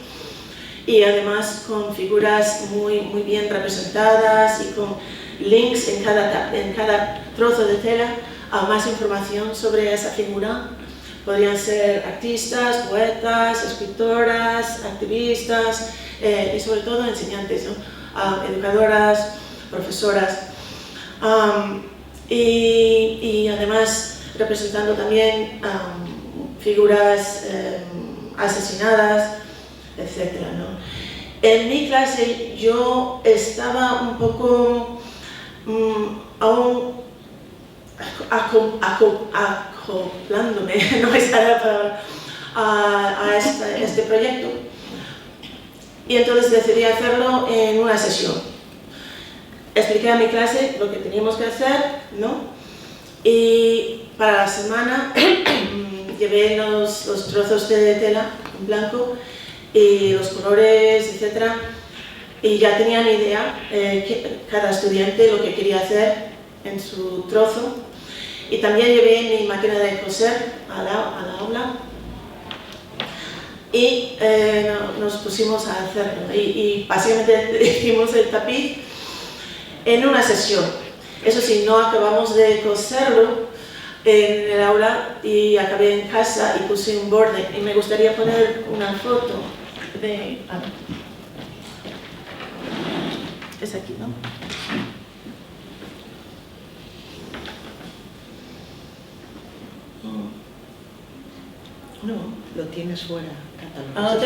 y además con figuras muy bien representadas y con links en cada trozo de tela a más información sobre esa figura. Podrían ser artistas, poetas, escritoras, activistas y sobre todo enseñantes, ¿no? Educadoras, profesoras. Y además representando también figuras asesinadas, etc., ¿no? En mi clase yo estaba un poco aún acoplándome, no es la palabra, a este proyecto, y entonces decidí hacerlo en una sesión. Expliqué a mi clase lo que teníamos que hacer, ¿no? Y para la semana llevé los trozos de tela en blanco y los colores, etc. Y ya tenían idea cada estudiante lo que quería hacer en su trozo. Y también llevé mi máquina de coser a la aula y nos pusimos a hacerlo. Y básicamente hicimos el tapiz en una sesión. Eso sí, no acabamos de coserlo en el aula y acabé en casa y puse un borde. Y me gustaría poner una foto de... Es aquí, ¿no? No, lo tienes fuera, catalogado.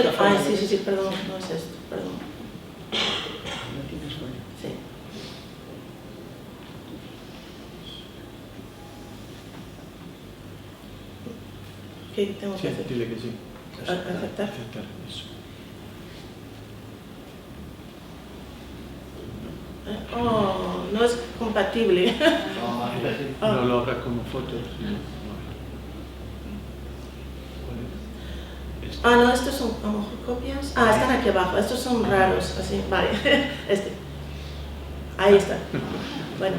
Sí, perdón, no es esto, perdón. Lo tienes fuera. Sí. ¿Qué tengo que hacer? Dile que sí. ¿Aceptar? Aceptar, eso. Oh, no es compatible. No lo hagas como foto. No, estos son a lo mejor copias. Están aquí abajo, estos son raros, así, vale. Ahí está. Bueno,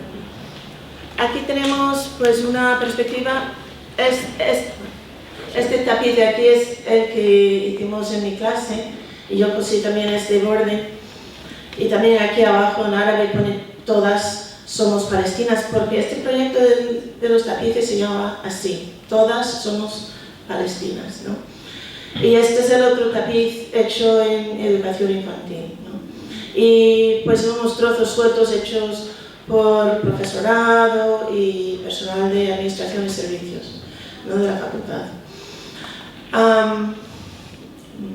aquí tenemos pues una perspectiva. Este tapiz de aquí es el que hicimos en mi clase y yo puse también este borde. Y también aquí abajo en árabe pone todas somos palestinas, porque este proyecto de los tapices se llama así, todas somos palestinas, ¿no? Y este es el otro tapiz hecho en educación infantil, ¿no? Y pues son unos trozos sueltos hechos por profesorado y personal de administración y servicios, ¿no? De la facultad.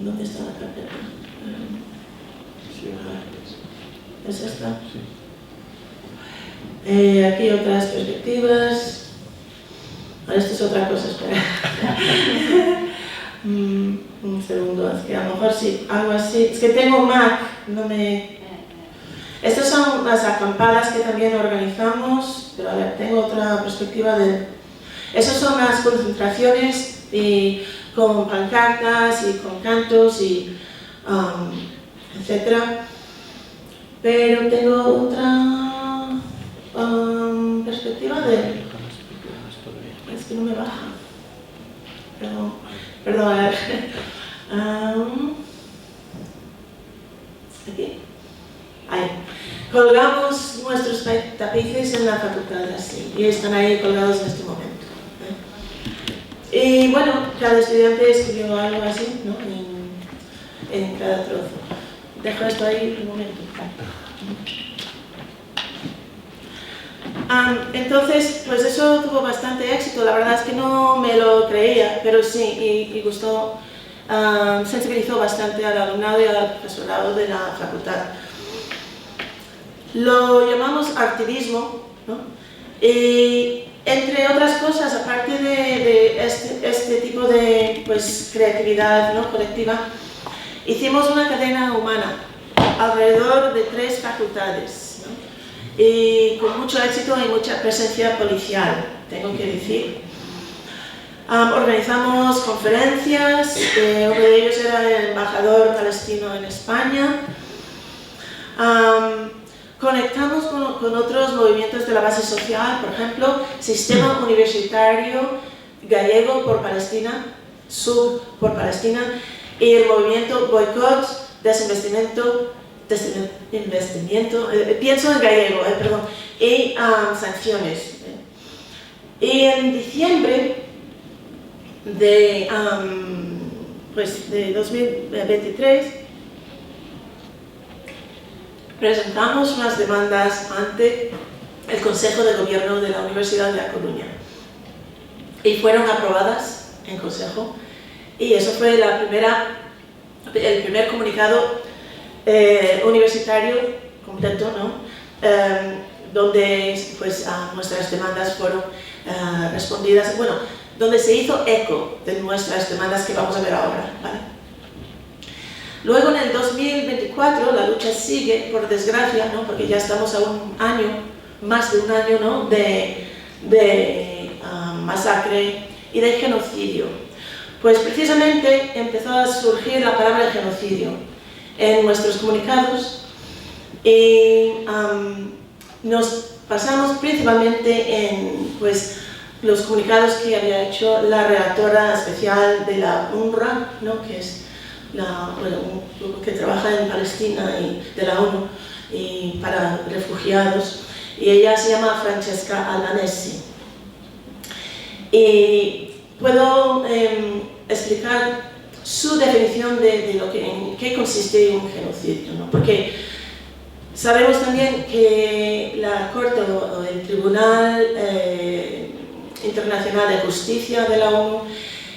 ¿Dónde está la carpeta? ¿Es esta? Sí. Aquí otras perspectivas. Esto es otra cosa, espera. Un segundo, es que a lo mejor sí, algo así. Es que tengo Mac, no me... Estas son las acampadas que también organizamos, pero a ver, tengo otra perspectiva de... Esas son las concentraciones y con pancartas y con cantos y etcétera. Pero tengo otra perspectiva de... Es que no me baja. Perdón, a ver. Aquí. Ahí. Colgamos nuestros tapices en la facultad, así, y están ahí colgados en este momento. Y bueno, cada estudiante escribió algo así, ¿no? En cada trozo. Dejo esto ahí un momento. Entonces, pues eso tuvo bastante éxito. La verdad es que no me lo creía, pero sí, y gustó, sensibilizó bastante al alumnado y al profesorado de la facultad. Lo llamamos activismo, ¿no? Y entre otras cosas, aparte de este tipo de pues, creatividad, ¿no? colectiva, hicimos una cadena humana alrededor de 3 facultades, ¿no? Y con mucho éxito y mucha presencia policial, tengo que decir. Organizamos conferencias, uno de ellos era el embajador palestino en España. Conectamos con otros movimientos de la base social, por ejemplo, Sistema Universitario Gallego por Palestina, SUB por Palestina, y el movimiento Boicot, Desinvestimiento, pienso en gallego, perdón, y sanciones. Y en diciembre de 2023, presentamos unas demandas ante el Consejo de Gobierno de la Universidad de A Coruña y fueron aprobadas en Consejo, y eso fue el primer comunicado universitario completo, ¿no? Donde pues, nuestras demandas fueron respondidas, bueno, donde se hizo eco de nuestras demandas que vamos a ver ahora, ¿vale? Luego en el 2024 la lucha sigue, por desgracia, ¿no? Porque ya estamos a un año, más de un año, ¿no? de masacre y de genocidio. Pues precisamente empezó a surgir la palabra genocidio en nuestros comunicados y nos basamos principalmente en pues, los comunicados que había hecho la relatora especial de la UNRWA, ¿no? Que es un grupo que trabaja en Palestina y de la ONU y para refugiados, y ella se llama Francesca Albanesi. Y puedo explicar su definición de en qué consiste un genocidio, ¿no? Porque sabemos también que la Corte o el Tribunal Internacional de Justicia de la ONU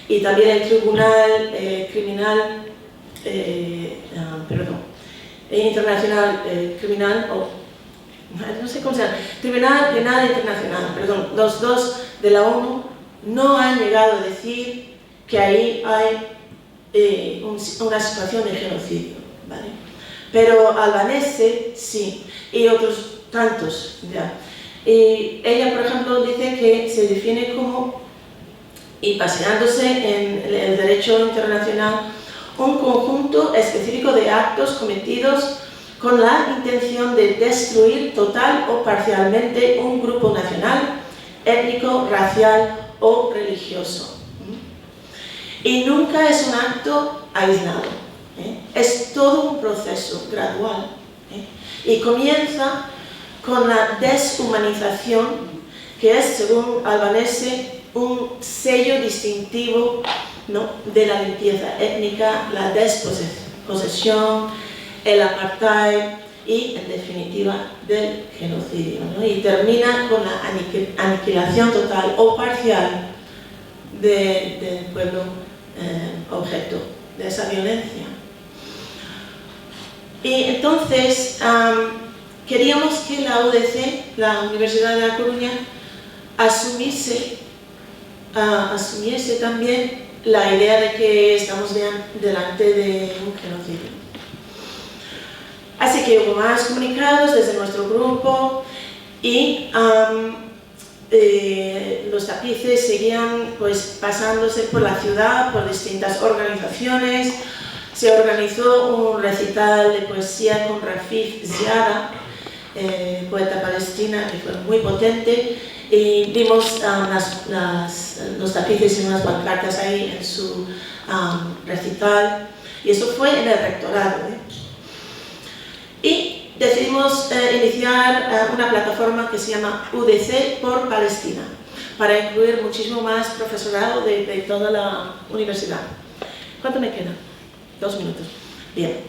y también el Tribunal Criminal Internacional Criminal, no sé cómo se llama, Tribunal Penal Internacional, perdón, los dos de la ONU no han llegado a decir que ahí hay una situación de genocidio, ¿vale? Pero Albanese sí, y otros tantos, ya. Y ella, por ejemplo, dice que se define como, y basándose en el derecho internacional, un conjunto específico de actos cometidos con la intención de destruir total o parcialmente un grupo nacional, étnico, racial o religioso. Y nunca es un acto aislado, es todo un proceso gradual, y comienza con la deshumanización, que es, según Albanese, un sello distintivo, ¿no? de la limpieza étnica, la desposesión, el apartheid y, en definitiva, del genocidio, ¿no? Y termina con la aniquilación total o parcial del pueblo objeto de esa violencia. Y entonces queríamos que la UDC, la Universidad de A Coruña, asumiese también la idea de que estamos delante de un genocidio. Así que hubo más comunicados desde nuestro grupo y los tapices seguían pues, pasándose por la ciudad, por distintas organizaciones. Se organizó un recital de poesía con Rafik Ziada, poeta palestina, que fue muy potente, y vimos los tapices y unas pancartas ahí en su recital, y eso fue en el rectorado. Y decidimos iniciar una plataforma que se llama UDC por Palestina, para incluir muchísimo más profesorado de toda la universidad. ¿Cuánto me queda? 2 minutos. Bien.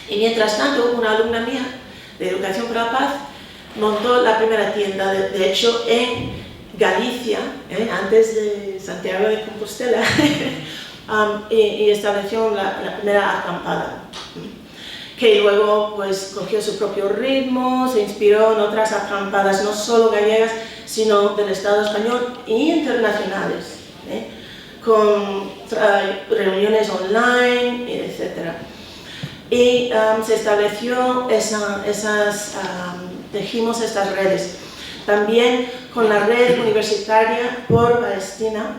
Y mientras tanto, una alumna mía de Educación para la Paz montó la primera tienda, de hecho, en Galicia, antes de Santiago de Compostela, y estableció la primera acampada, que luego pues, cogió su propio ritmo, se inspiró en otras acampadas, no solo gallegas, sino del Estado español e internacionales, con reuniones online, etc. Y se estableció tejimos estas redes. También con la red universitaria por Palestina.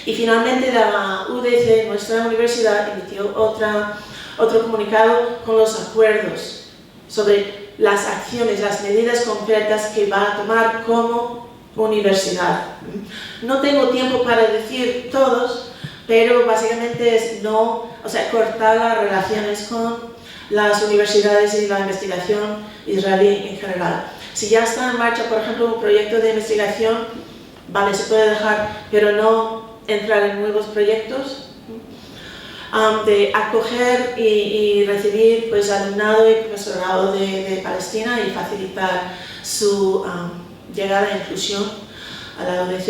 Y finalmente la UDC, nuestra universidad, emitió otro comunicado con los acuerdos sobre las acciones, las medidas concretas que va a tomar como universidad. No tengo tiempo para decir todos, pero básicamente es cortar las relaciones con las universidades y la investigación israelí en general. Si ya está en marcha, por ejemplo, un proyecto de investigación, vale, se puede dejar, pero no entrar en nuevos proyectos, de acoger y recibir pues, alumnado y profesorado de Palestina y facilitar su llegada e inclusión a la UDC,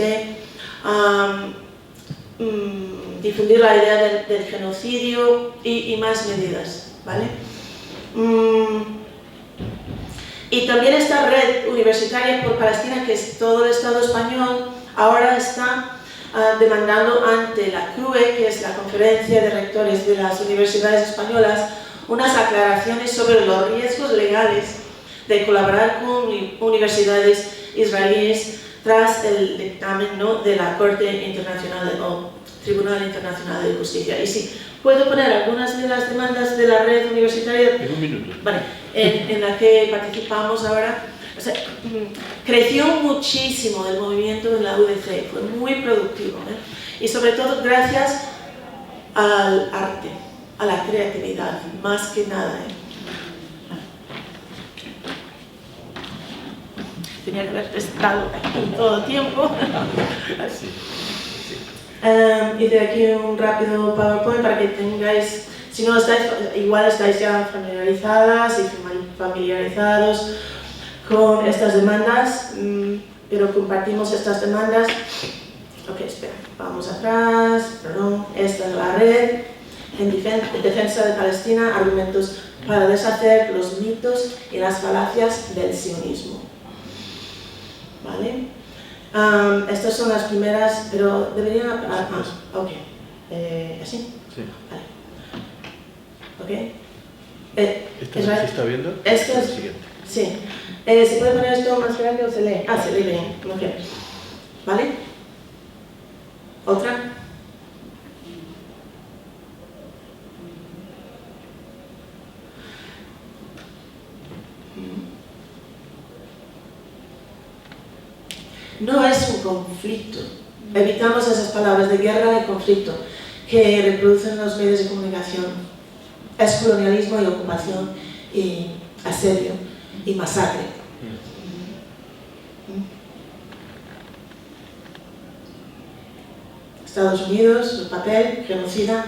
difundir la idea del genocidio y más medidas, ¿vale? Y también esta red universitaria por Palestina, que es todo el Estado español, ahora está demandando ante la CRUE, que es la Conferencia de Rectores de las Universidades Españolas, unas aclaraciones sobre los riesgos legales de colaborar con universidades israelíes tras el dictamen, ¿no?, de la Corte Internacional o Tribunal Internacional de Justicia. Y si puedo poner algunas de las demandas de la red universitaria en un minuto. Vale, en la que participamos ahora. O sea, creció muchísimo el movimiento en la UDC, fue muy productivo, y sobre todo gracias al arte, a la creatividad, más que nada. Tenía que haber estado aquí todo el tiempo. Sí. Y de aquí un rápido PowerPoint para que tengáis, si no estáis, igual estáis ya familiarizadas y familiarizados con estas demandas, pero compartimos estas demandas. Ok, espera, vamos atrás, perdón, esta es la red en defensa de Palestina, argumentos para deshacer los mitos y las falacias del sionismo. ¿Vale? Estas son las primeras, pero deberían... ok, ¿así? Sí. Vale. Ok. ¿Esta se está viendo? Esto es... El siguiente. Sí. ¿Se puede poner esto más grande o se lee? Se lee bien. Okay. ¿Vale? ¿Otra? No es un conflicto. Evitamos esas palabras de guerra y conflicto que reproducen los medios de comunicación. Es colonialismo y ocupación y asedio y masacre. Estados Unidos, su papel, genocida.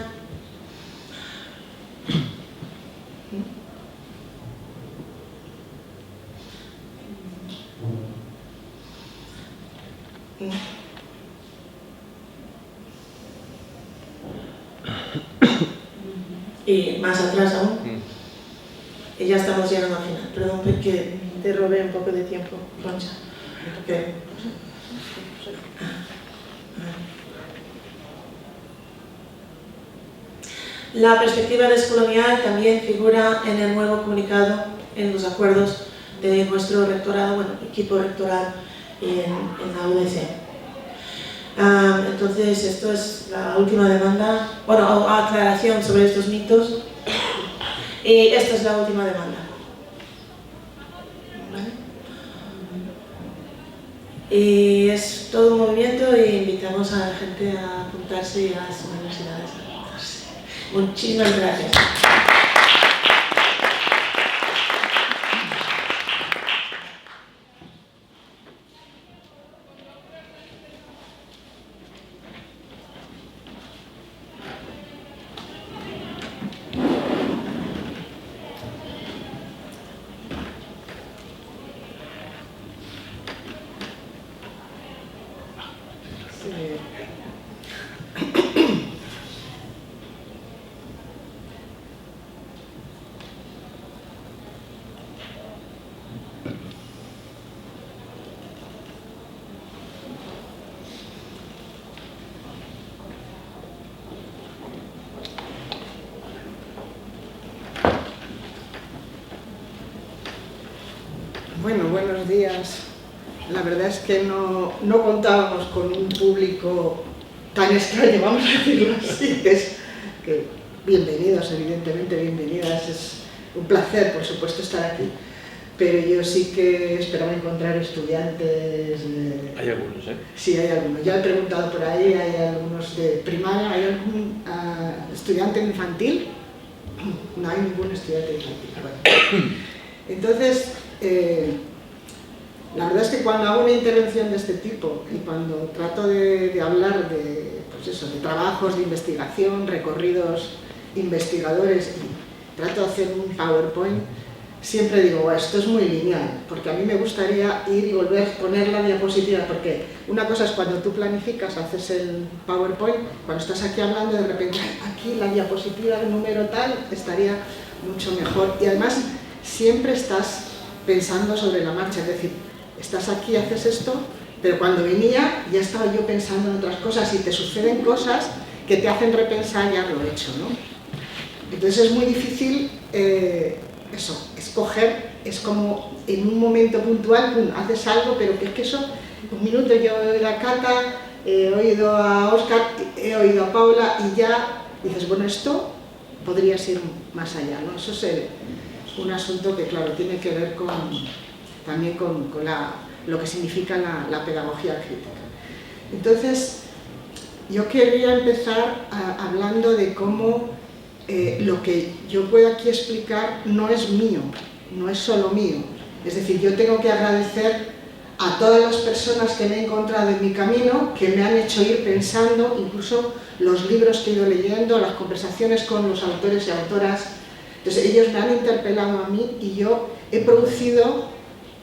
Y más atrás aún. Y ya estamos llegando al final. Perdón que te robé un poco de tiempo, Concha. Okay. La perspectiva descolonial también figura en el nuevo comunicado, en los acuerdos de nuestro rectorado, bueno, equipo rectoral en la UDC. Entonces, esto es la última demanda, bueno, aclaración sobre estos mitos, y esta es la última demanda. ¿Vale? Y es todo un movimiento y invitamos a la gente a apuntarse y a las universidades a apuntarse. Muchísimas gracias. Bueno, buenos días. La verdad es que no contábamos con un público tan extraño, vamos a decirlo así, que bienvenidos, evidentemente, bienvenidas. Es un placer, por supuesto, estar aquí, pero yo sí que esperaba encontrar estudiantes. Hay algunos, ¿eh? Sí, hay algunos. Ya he preguntado por ahí, hay algunos de primaria, ¿hay algún estudiante infantil? No hay ningún estudiante infantil. Bueno. Entonces, la verdad es que cuando hago una intervención de este tipo y cuando trato de hablar de, pues eso, de trabajos de investigación, recorridos investigadores, y trato de hacer un PowerPoint, siempre digo, bueno, esto es muy lineal, porque a mí me gustaría ir y volver a poner la diapositiva, porque una cosa es cuando tú planificas, haces el PowerPoint, cuando estás aquí hablando, de repente, aquí la diapositiva número tal estaría mucho mejor, y además siempre estás pensando sobre la marcha, es decir, estás aquí, haces esto, pero cuando venía ya estaba yo pensando en otras cosas y te suceden cosas que te hacen repensar ya lo hecho, ¿no? Entonces es muy difícil eso, escoger, es como en un momento puntual, pum, haces algo, pero que es que eso, un minuto yo he oído a Cata, he oído a Óscar, he oído a Paula y ya dices, bueno, esto podría ir más allá, ¿no? Eso es un asunto que, claro, tiene que ver también con lo que significa la pedagogía crítica. Entonces, yo quería empezar hablando de cómo lo que yo puedo aquí explicar no es mío, no es solo mío. Es decir, yo tengo que agradecer a todas las personas que me he encontrado en mi camino, que me han hecho ir pensando, incluso los libros que he ido leyendo, las conversaciones con los autores y autoras. Entonces ellos me han interpelado a mí y yo he producido,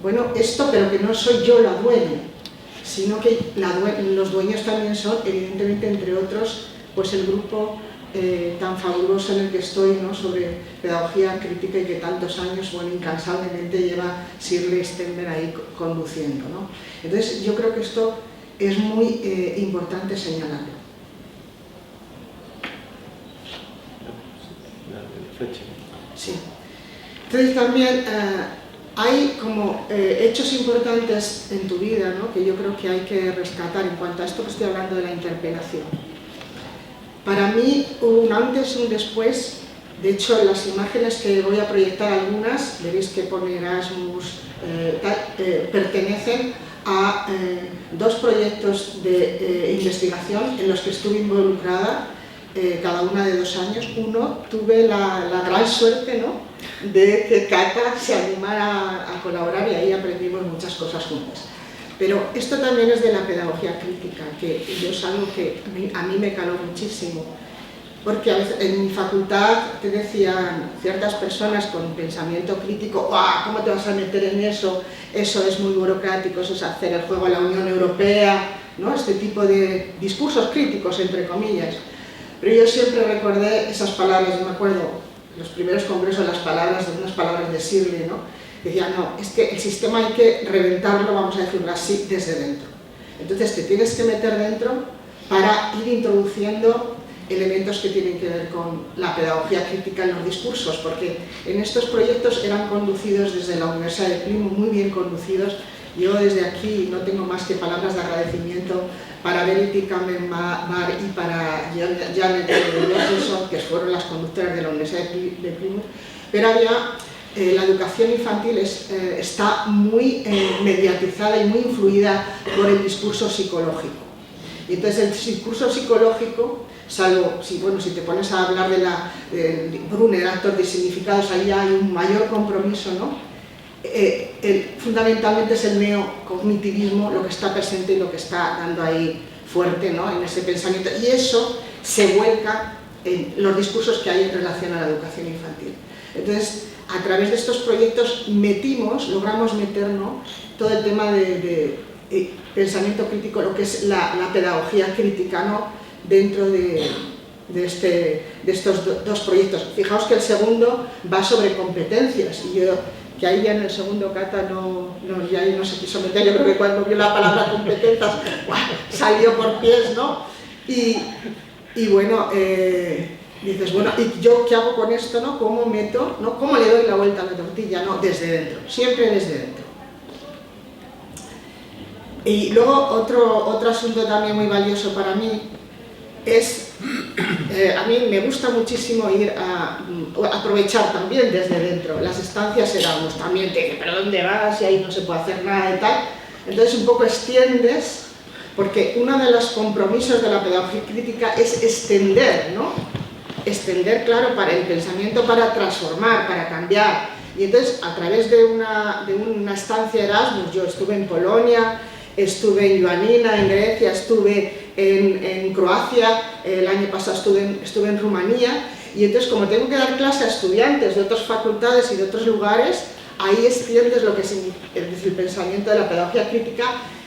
bueno, esto, pero que no soy yo la dueña, sino que los dueños también son, evidentemente, entre otros, pues el grupo tan fabuloso en el que estoy, ¿no?, sobre pedagogía crítica y que tantos años, bueno, incansablemente lleva Shirley Stenberg ahí conduciendo, ¿no? Entonces yo creo que esto es muy importante señalarlo. Sí. Entonces también hay como hechos importantes en tu vida, ¿no?, que yo creo que hay que rescatar en cuanto a esto que estoy hablando de la interpelación. Para mí hubo un antes y un después. De hecho, en las imágenes que voy a proyectar, algunas, veréis que pone Erasmus, pertenecen a dos proyectos de investigación en los que estuve involucrada, cada una de 2 años. Uno, tuve la gran suerte, ¿no?, de que Cata se animara a colaborar y ahí aprendimos muchas cosas juntas. Pero esto también es de la pedagogía crítica, que yo es algo que a mí me caló muchísimo, porque a veces en mi facultad te decían ciertas personas con pensamiento crítico, ¡ah!, ¿cómo te vas a meter en eso? Eso es muy burocrático, eso es hacer el juego a la Unión Europea, ¿no?, este tipo de discursos críticos, entre comillas. Pero yo siempre recordé esas palabras, yo me acuerdo, los primeros congresos, unas palabras de Shirley, ¿no?, decía, no, es que el sistema hay que reventarlo, vamos a decirlo así, desde dentro. Entonces te tienes que meter dentro para ir introduciendo elementos que tienen que ver con la pedagogía crítica en los discursos, porque en estos proyectos eran conducidos desde la Universidad de Plymouth, muy bien conducidos. Yo desde aquí no tengo más que palabras de agradecimiento para Verity Kamen-Bar y para Janet Johnson, que fueron las conductoras de la Universidad de Plymouth, pero había, la educación infantil está muy mediatizada y muy influida por el discurso psicológico. Y entonces el discurso psicológico, salvo si te pones a hablar de Brunner, actor de significados, ahí hay un mayor compromiso, ¿no? Fundamentalmente es el neocognitivismo lo que está presente y lo que está dando ahí fuerte, ¿no? En ese pensamiento, y eso se vuelca en los discursos que hay en relación a la educación infantil. Entonces, a través de estos proyectos logramos meter, ¿no?, todo el tema de pensamiento crítico, lo que es la pedagogía crítica, ¿no?, dentro de estos dos proyectos. Fijaos que el segundo va sobre competencias, y que ahí ya en el segundo cata ya no se quiso meter. Yo creo que cuando vio la palabra competencias salió por pies, ¿no? Y bueno, dices, bueno, ¿y yo qué hago con esto, no? ¿Cómo meto, no? ¿Cómo le doy la vuelta a la tortilla? No, desde dentro, siempre desde dentro. Y luego otro asunto también muy valioso para mí es, a mí me gusta muchísimo aprovechar también desde dentro. Las estancias Erasmus también te dicen, ¿pero dónde vas? Y ahí no se puede hacer nada y tal. Entonces un poco extiendes, porque uno de los compromisos de la pedagogía crítica es extender, ¿no? Extender, claro, para el pensamiento, para transformar, para cambiar. Y entonces, a través de una estancia Erasmus, yo estuve en Polonia, estuve en Ioannina, en Grecia, estuve en Croacia, el año pasado estuve en Rumanía, y entonces, como tengo que dar clase a estudiantes de otras facultades y de otros lugares, ahí extiendes lo que es el pensamiento de la pedagogía crítica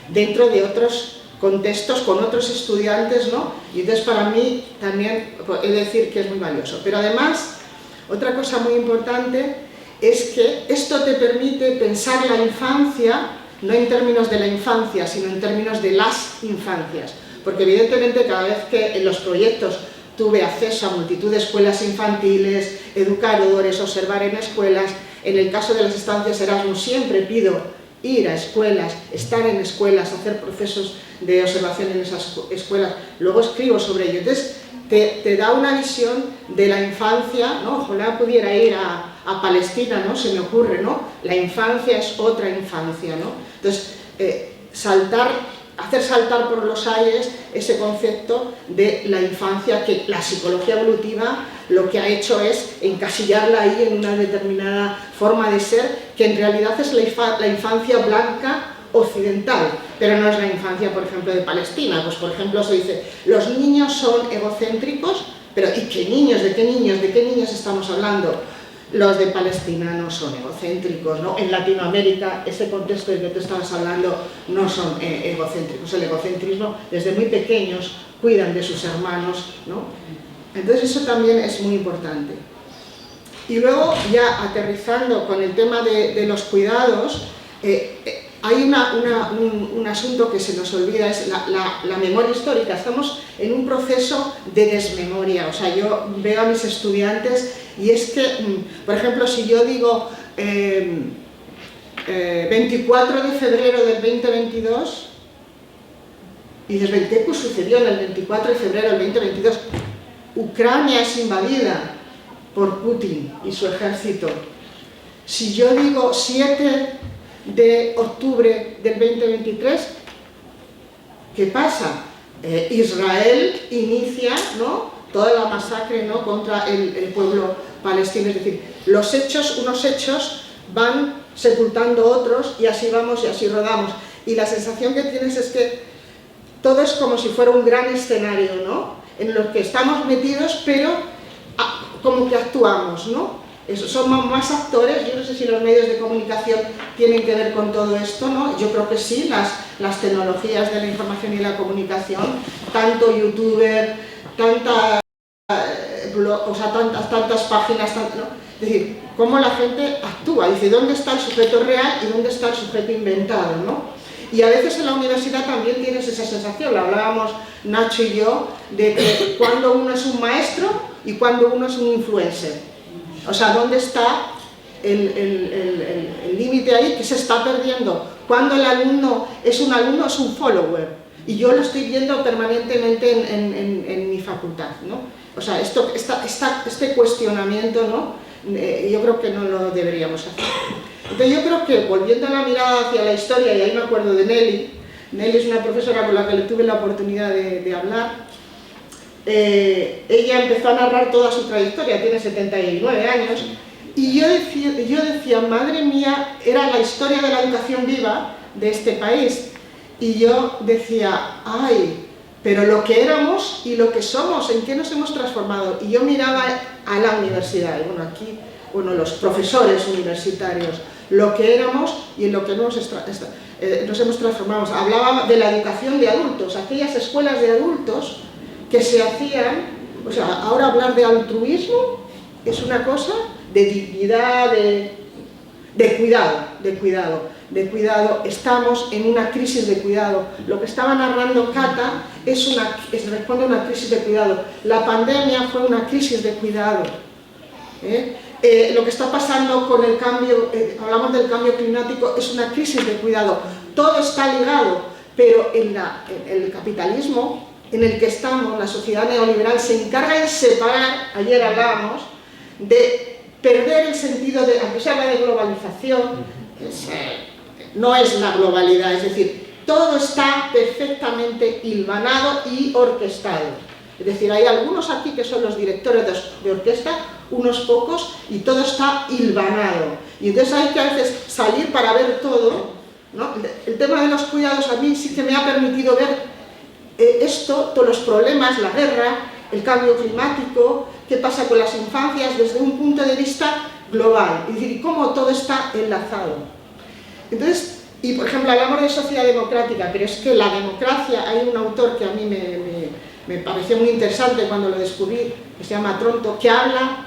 dentro de otros contextos, con otros estudiantes, ¿no? Y entonces para mí también he de decir que es muy valioso. Pero además, otra cosa muy importante es que esto te permite pensar la infancia, no en términos de la infancia, sino en términos de las infancias. Porque evidentemente cada vez que en los proyectos tuve acceso a multitud de escuelas infantiles, educadores, observar en escuelas, en el caso de las estancias Erasmus siempre pido ir a escuelas, estar en escuelas, hacer procesos de observación en esas escuelas, luego escribo sobre ello. Entonces te da una visión de la infancia, ¿no? Ojalá pudiera ir a Palestina, ¿no? Se me ocurre, ¿no? La infancia es otra infancia, ¿no? Entonces, hacer saltar por los aires ese concepto de la infancia, que la psicología evolutiva lo que ha hecho es encasillarla ahí en una determinada forma de ser, que en realidad es la infancia blanca occidental, pero no es la infancia, por ejemplo, de Palestina. Pues, por ejemplo, se dice, los niños son egocéntricos, pero ¿y qué niños? ¿De qué niños estamos hablando? Los de Palestina no son egocéntricos, ¿no? En Latinoamérica, ese contexto del que tú estabas hablando, no son egocéntricos. El egocentrismo, desde muy pequeños, cuidan de sus hermanos, ¿no? Entonces eso también es muy importante. Y luego, ya aterrizando con el tema de los cuidados, hay un asunto que se nos olvida, es la memoria histórica. Estamos en un proceso de desmemoria. O sea, yo veo a mis estudiantes y es que, por ejemplo, si yo digo 24 de febrero del 2022, y dices, ¿qué pues sucedió en el 24 de febrero del 2022? Ucrania es invadida por Putin y su ejército. Si yo digo 7 de octubre del 2023, ¿qué pasa? Israel inicia, ¿no?, toda la masacre, ¿no?, contra el pueblo palestino. Es decir, unos hechos van sepultando otros y así vamos y así rodamos. Y la sensación que tienes es que todo es como si fuera un gran escenario, ¿no?, en el que estamos metidos, pero como que actuamos, ¿no? Somos más actores. Yo no sé si los medios de comunicación tienen que ver con todo esto, ¿no? Yo creo que sí, las tecnologías de la información y la comunicación, tanto youtuber, tantas páginas, ¿no? Es decir, cómo la gente actúa, dice, ¿dónde está el sujeto real y dónde está el sujeto inventado, ¿no? Y a veces en la universidad también tienes esa sensación, lo hablábamos Nacho y yo, de que cuando uno es un maestro y cuando uno es un influencer. O sea, ¿dónde está el límite ahí que se está perdiendo? Cuando el alumno es un follower. Y yo lo estoy viendo permanentemente en mi facultad, ¿no? O sea, este cuestionamiento, ¿no? Yo creo que no lo deberíamos hacer. Entonces yo creo que, volviendo la mirada hacia la historia, y ahí me acuerdo de Nelly es una profesora con la que le tuve la oportunidad de hablar. Ella empezó a narrar toda su trayectoria, tiene 79 años, y yo decía, madre mía, era la historia de la educación viva de este país. Y yo decía, ay, pero lo que éramos y lo que somos, ¿en qué nos hemos transformado? Y yo miraba a la universidad, y bueno, aquí, los profesores universitarios, lo que éramos y en lo que nos hemos transformado. Hablaba de la educación de adultos, aquellas escuelas de adultos que se hacían, o sea, ahora hablar de altruismo es una cosa de dignidad, de cuidado, estamos en una crisis de cuidado. Lo que estaba narrando Cata responde a una crisis de cuidado. La pandemia fue una crisis de cuidado. Lo que está pasando con el cambio, hablamos del cambio climático, es una crisis de cuidado. Todo está ligado, pero en el capitalismo en el que estamos, la sociedad neoliberal se encarga de separar, ayer hablábamos, de perder el sentido de, aunque se habla de globalización, no es la globalidad, es decir, todo está perfectamente hilvanado y orquestado. Es decir, hay algunos aquí que son los directores de orquesta, unos pocos, y todo está hilvanado. Y entonces hay que a veces salir para ver todo, ¿no? El tema de los cuidados a mí sí que me ha permitido ver todos los problemas, la guerra, el cambio climático, qué pasa con las infancias desde un punto de vista global, es decir, cómo todo está enlazado. Entonces, y por ejemplo, hablamos de sociedad democrática, pero es que la democracia, hay un autor que a mí me pareció muy interesante cuando lo descubrí, que se llama Tronto, que habla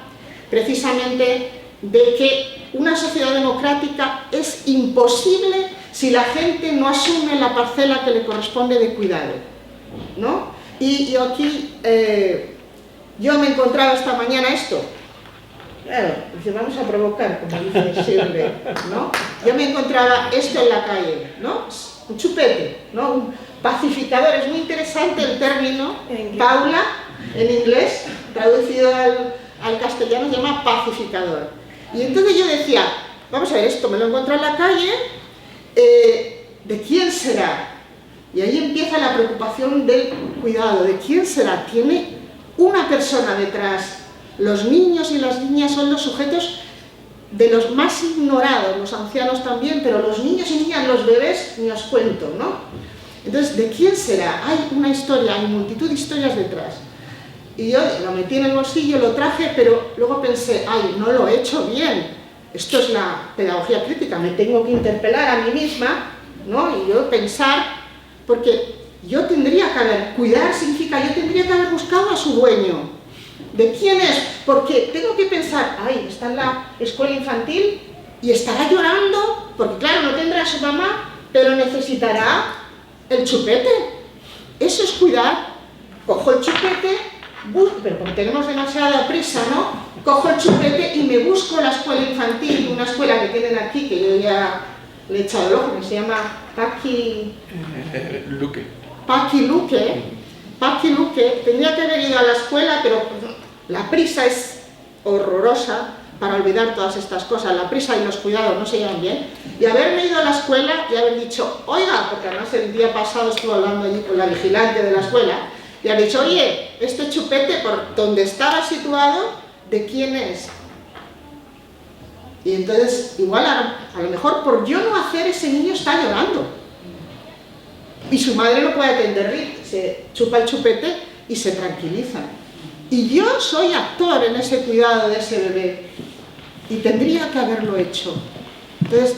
precisamente de que una sociedad democrática es imposible si la gente no asume la parcela que le corresponde de cuidado, ¿no? Y yo aquí, yo me encontraba esta mañana esto. Claro, dice, vamos a provocar, como dice Shirley, ¿no? Yo me encontraba esto en la calle, ¿no? Un chupete, ¿no? Un pacificador, es muy interesante el término, Paula, en inglés, traducido al castellano, se llama pacificador. Y entonces yo decía, vamos a ver, esto me lo encontré en la calle, ¿de quién será? Y ahí empieza la preocupación del cuidado, ¿de quién será? Tiene una persona detrás. Los niños y las niñas son los sujetos de los más ignorados, los ancianos también, pero los niños y niñas, los bebés, ni os cuento, ¿no? Entonces, ¿de quién será? Hay una historia, hay multitud de historias detrás. Y yo lo metí en el bolsillo, lo traje, pero luego pensé, ay, no lo he hecho bien. Esto es la pedagogía crítica, me tengo que interpelar a mí misma, ¿no? Y yo pensar, porque yo tendría que cuidar significa, yo tendría que haber buscado a su dueño. ¿De quién es? Porque tengo que pensar, ay, está en la escuela infantil y estará llorando, porque claro, no tendrá a su mamá, pero necesitará el chupete. Eso es cuidar. Cojo el chupete, pero porque tenemos demasiada prisa, ¿no? Cojo el chupete y me busco la escuela infantil, una escuela que tienen aquí, que yo ya le he echado el ojo, que se llama Paqui Luque. Tendría que haber ido a la escuela, pero la prisa es horrorosa para olvidar todas estas cosas. La prisa y los cuidados no se llevan bien. Y haberme ido a la escuela y haber dicho, oiga, porque además el día pasado estuve hablando allí con la vigilante de la escuela, y ha dicho, oye, este chupete por donde estaba situado, ¿de quién es? Y entonces, igual a lo mejor por yo no hacer, ese niño está llorando. Y su madre no puede atender, se chupa el chupete y se tranquiliza. Y yo soy actor en ese cuidado de ese bebé. Y tendría que haberlo hecho. Entonces,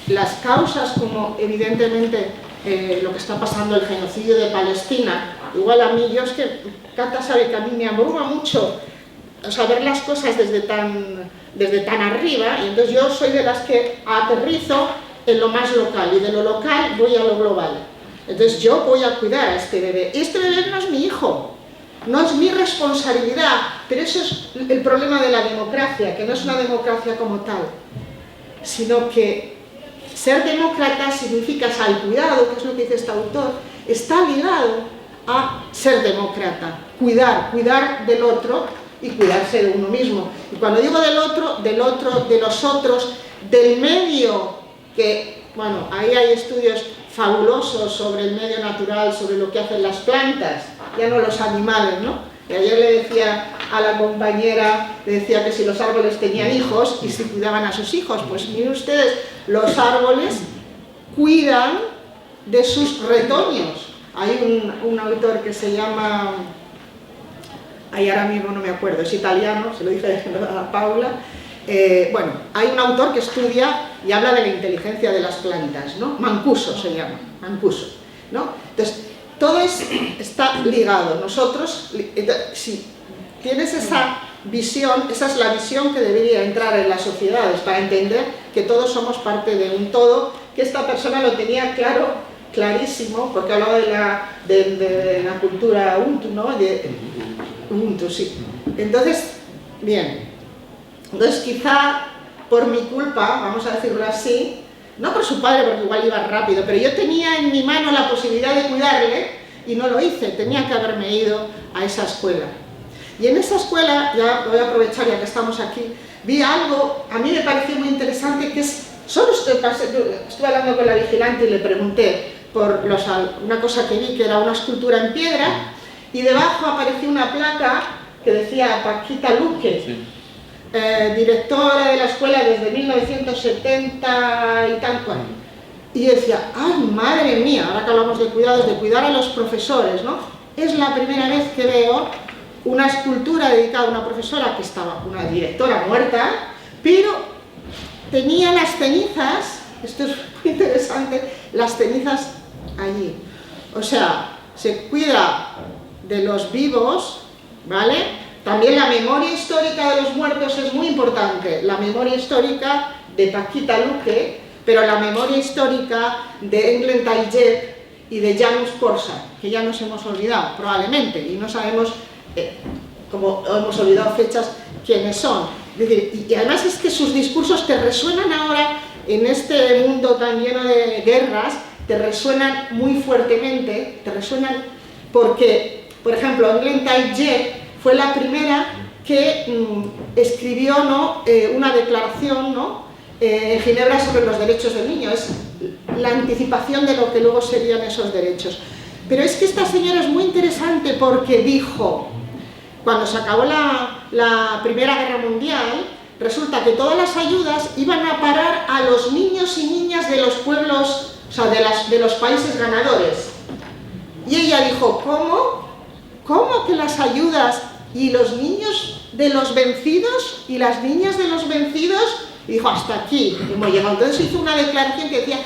las causas como evidentemente lo que está pasando, el genocidio de Palestina, igual a mí, yo es que Cata sabe que a mí me abruma mucho, o sea, ver las cosas desde tan arriba, y entonces yo soy de las que aterrizo en lo más local, y de lo local voy a lo global. Entonces yo voy a cuidar a este bebé. Este bebé no es mi hijo, no es mi responsabilidad, pero eso es el problema de la democracia, que no es una democracia como tal, sino que ser demócrata significa, o sea, el cuidado, que es lo que dice este autor, está ligado a ser demócrata, cuidar del otro y cuidarse de uno mismo. Y cuando digo del otro, de los otros, del medio, que, bueno, ahí hay estudios fabulosos sobre el medio natural, sobre lo que hacen las plantas, ya no los animales, ¿no? Y ayer le decía a la compañera, le decía que si los árboles tenían hijos y si cuidaban a sus hijos, pues miren ustedes, los árboles cuidan de sus retoños. Hay un autor que se llama, ahí ahora mismo no me acuerdo, es italiano, se lo dije a Paula, bueno, hay un autor que estudia y habla de la inteligencia de las plantas, ¿no? Mancuso se llama, Mancuso, ¿no? Entonces, todo está ligado. Nosotros, si tienes esa visión, esa es la visión que debería entrar en las sociedades para entender que todos somos parte de un todo, que esta persona lo tenía clarísimo, porque hablaba de la cultura Ubuntu, ¿no? De Ubuntu, sí. Entonces, bien, entonces quizá por mi culpa, vamos a decirlo así, no por su padre, porque igual iba rápido, pero yo tenía en mi mano la posibilidad de cuidarle y no lo hice, tenía que haberme ido a esa escuela. Y en esa escuela, ya voy a aprovechar ya que estamos aquí, vi algo, a mí me pareció muy interesante, que es, estuve hablando con la vigilante y le pregunté por una cosa que vi, que era una escultura en piedra, y debajo apareció una placa que decía Paquita Luque, sí. Directora de la escuela desde 1970 y tal cual. Y decía, ¡ay, madre mía! Ahora que hablamos de cuidados, de cuidar a los profesores, ¿no? Es la primera vez que veo una escultura dedicada a una profesora que estaba, una directora muerta, pero tenía las cenizas, esto es muy interesante, las cenizas allí. O sea, se cuida de los vivos, ¿vale? También la memoria histórica de los muertos es muy importante, la memoria histórica de Paquita Luque, pero la memoria histórica de Englen Taïeb y de Janusz Korczak, que ya nos hemos olvidado probablemente, y no sabemos, como hemos olvidado fechas, quiénes son. Es decir, y además es que sus discursos te resuenan ahora, en este mundo tan lleno de guerras, te resuenan muy fuertemente, te resuenan porque, por ejemplo, Englen Taïeb fue la primera que escribió, ¿no? Una declaración, ¿no? En Ginebra sobre los derechos del niño, es la anticipación de lo que luego serían esos derechos. Pero es que esta señora es muy interesante porque dijo, cuando se acabó la Primera Guerra Mundial, resulta que todas las ayudas iban a parar a los niños y niñas de los pueblos, o sea, de los países ganadores. Y ella dijo, ¿cómo? ¿Cómo que las ayudas y los niños de los vencidos y las niñas de los vencidos? Y dijo, hasta aquí hemos llegado. Entonces hizo una declaración que decía,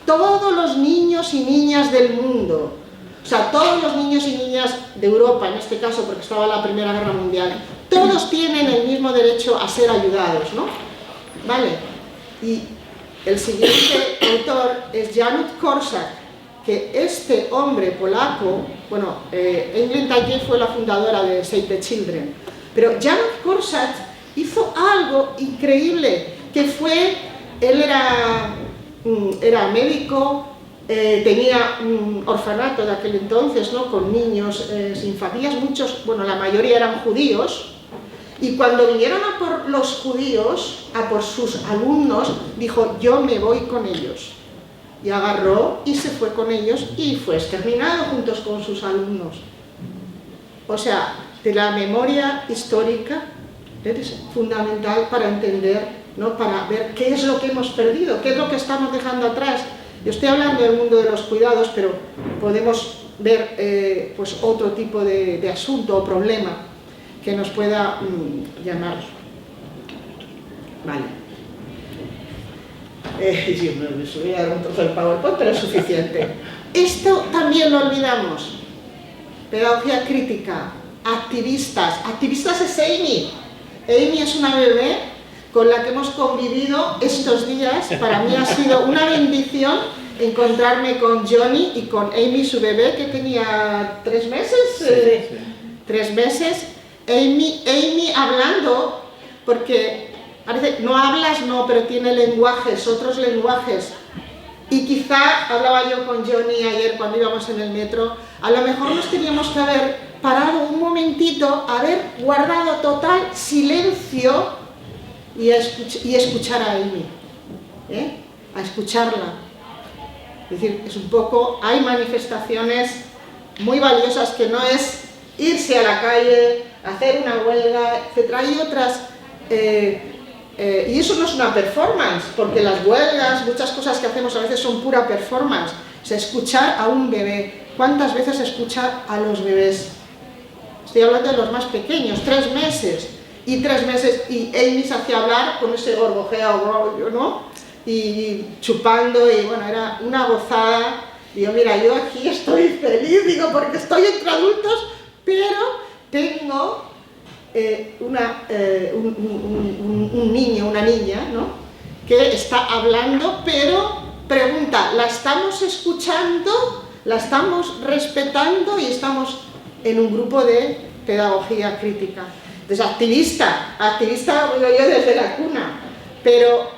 todos los niños y niñas del mundo, o sea, todos los niños y niñas de Europa, en este caso, porque estaba la Primera Guerra Mundial, todos tienen el mismo derecho a ser ayudados, ¿no? ¿Vale? Y el siguiente autor es Janusz Korczak, que este hombre polaco, bueno, Englen Taïeb fue la fundadora de Save the Children, pero Janusz Korczak hizo algo increíble, que fue, él era médico, tenía un orfanato de aquel entonces, ¿no? Con niños sin familias, muchos, bueno, la mayoría eran judíos, y cuando vinieron a por los judíos, a por sus alumnos, dijo, yo me voy con ellos. Y agarró y se fue con ellos y fue exterminado juntos con sus alumnos. O sea, de la memoria histórica es fundamental para entender, ¿no? Para ver qué es lo que hemos perdido, qué es lo que estamos dejando atrás. Yo estoy hablando del mundo de los cuidados, pero podemos ver pues otro tipo de asunto o problema que nos pueda llamar. Vale. Sí, me subí a dar un trozo del PowerPoint, pero es suficiente. Esto también lo olvidamos. Pedagogía crítica, activistas es Amy. Amy es una bebé con la que hemos convivido estos días. Para mí ha sido una bendición encontrarme con Johnny y con Amy, su bebé, que tenía 3 meses. 3 meses, Amy hablando, porque parece, no hablas, no, pero tiene lenguajes, otros lenguajes. Y quizá, hablaba yo con Johnny ayer cuando íbamos en el metro, a lo mejor nos teníamos que haber parado un momentito, haber guardado total silencio y escuchar a Amy, a escucharla. Es decir, es un poco, hay manifestaciones muy valiosas que no es irse a la calle, hacer una huelga, etc. Hay otras, y eso no es una performance, porque las huelgas, muchas cosas que hacemos a veces son pura performance. O sea, escuchar a un bebé. ¿Cuántas veces se escucha a los bebés? Estoy hablando de los más pequeños, 3 meses. Y 3 meses, y Amy se hacía hablar con ese gorgojeo, ¿no? Y chupando, y bueno, era una gozada. Digo, mira, yo aquí estoy feliz, digo, porque estoy entre adultos, pero tengo un niño, una niña, ¿no? Que está hablando, pero pregunta, ¿la estamos escuchando? ¿La estamos respetando? Y estamos en un grupo de pedagogía crítica. Entonces, activista yo desde la cuna, pero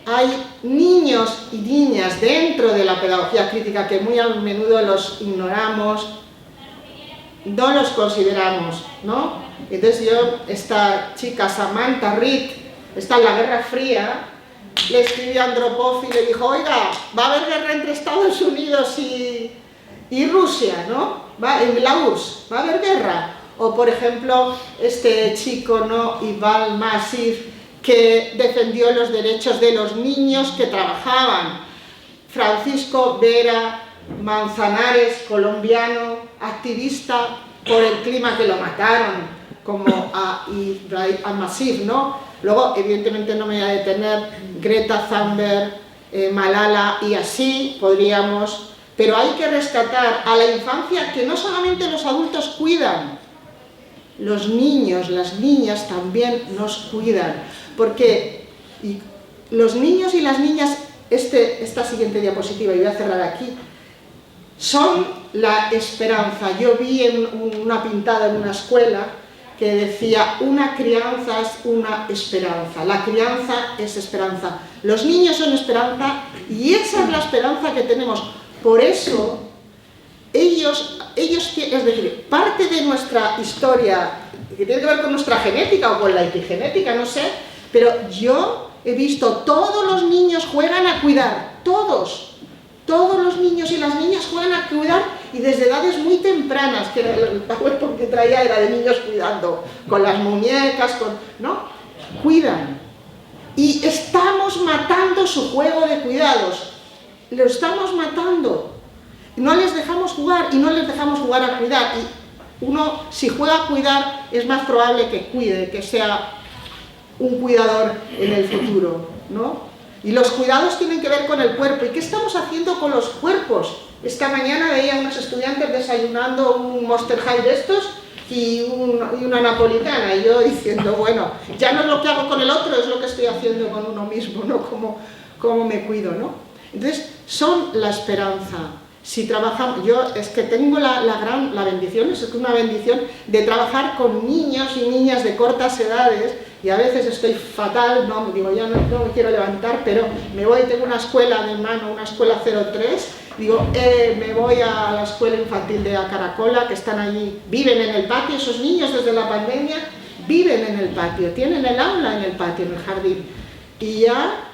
hay niños y niñas dentro de la pedagogía crítica que muy a menudo los ignoramos, no los consideramos, ¿no? Entonces esta chica Samantha Reed, está en la Guerra Fría, le escribió a Andropov y le dijo, oiga, va a haber guerra entre Estados Unidos y Rusia, ¿no? En Belarus, va a haber guerra. O por ejemplo, este chico, ¿no? Ival Masif, que defendió los derechos de los niños que trabajaban. Francisco Vera Manzanares, colombiano, activista por el clima, que lo mataron, como a Masif, ¿no? Luego, evidentemente no me voy a detener, Greta Thunberg, Malala, y así podríamos, pero hay que rescatar a la infancia, que no solamente los adultos cuidan, los niños, las niñas también nos cuidan, porque los niños y las niñas, esta siguiente diapositiva, y voy a cerrar aquí, son la esperanza. Yo vi una pintada en una escuela que decía, una crianza es una esperanza, la crianza es esperanza, los niños son esperanza, y esa es la esperanza que tenemos. Por eso, ellos, es decir, parte de nuestra historia, que tiene que ver con nuestra genética o con la epigenética, no sé, pero yo he visto, todos los niños juegan a cuidar, todos los niños y las niñas juegan a cuidar, y desde edades muy tempranas, que el PowerPoint que traía era de niños cuidando, con las muñecas, ¿no? Cuidan. Y estamos matando su juego de cuidados, lo estamos matando. No les dejamos jugar, y no les dejamos jugar a cuidar. Y uno, si juega a cuidar, es más probable que cuide, que sea un cuidador en el futuro, ¿no? Y los cuidados tienen que ver con el cuerpo. ¿Y qué estamos haciendo con los cuerpos? Esta mañana veía a unos estudiantes desayunando un Monster High de estos y una napolitana, y yo diciendo, bueno, ya no es lo que hago con el otro, es lo que estoy haciendo con uno mismo, ¿no? Cómo me cuido, ¿no? Entonces, son la esperanza. Si trabajamos, yo es que tengo la bendición, es una bendición de trabajar con niños y niñas de cortas edades, y a veces estoy fatal, no, digo, ya no me quiero levantar, pero me voy, tengo una escuela de mano, una escuela 03, digo, me voy a la escuela infantil de Caracola, que están allí, viven en el patio, esos niños desde la pandemia viven en el patio, tienen el aula en el patio, en el jardín, y ya,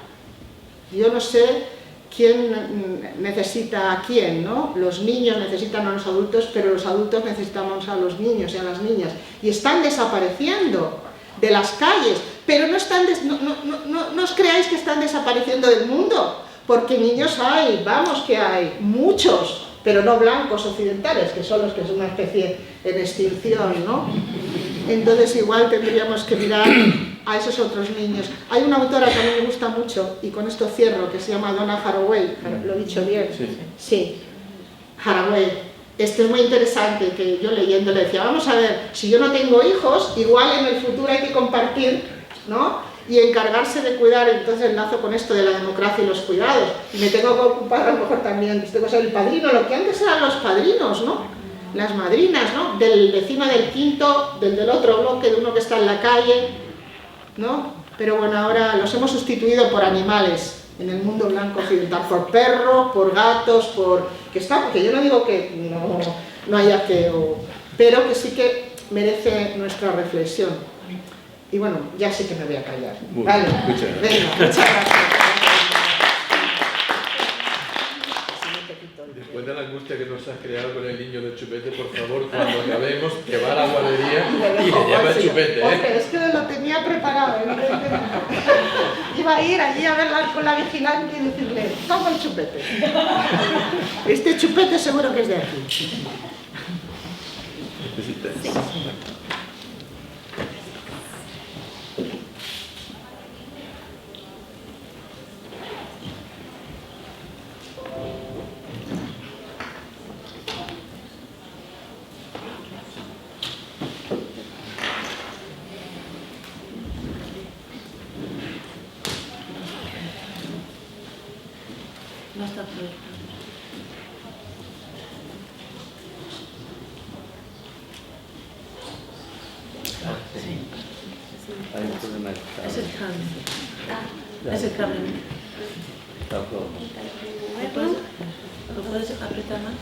yo no sé quién necesita a quién, ¿no? Los niños necesitan a los adultos, pero los adultos necesitamos a los niños y a las niñas, y están desapareciendo de las calles, pero no os creáis que están desapareciendo del mundo, porque niños hay, vamos que hay, muchos, pero no blancos occidentales, que son los que son una especie en extinción, ¿no? Entonces igual tendríamos que mirar a esos otros niños. Hay una autora que a mí me gusta mucho, y con esto cierro, que se llama Donna Haraway, ¿lo he dicho bien? Sí, Haraway. Esto es muy interesante, que yo leyendo le decía, vamos a ver, si yo no tengo hijos, igual en el futuro hay que compartir, ¿no? Y encargarse de cuidar. Entonces enlazo con esto de la democracia y los cuidados, y me tengo que ocupar a lo mejor también, tengo que ser el padrino, lo que antes eran los padrinos, ¿no? las madrinas, ¿no? Del vecino del quinto, del otro bloque, de uno que está en la calle, ¿no? Pero bueno, ahora los hemos sustituido por animales en el mundo blanco occidental, por perros, por gatos, porque yo no digo que no haya que, pero que sí que merece nuestra reflexión. Y bueno, ya sí que me voy a callar. Vale, muchas gracias. Venga, muchas gracias. Después de la angustia que nos has creado con el niño del chupete, por favor, cuando acabemos, que va a la guardería y le lleva el chupete, Porque es que lo tenía preparado, evidentemente. Iba a ir allí a verla con la vigilante y decirle, toma el chupete. Este chupete seguro que es de aquí. No está proyectado. Hay un problema. Es el cable. Es el cable. Está todo. ¿Lo puedes apretar más?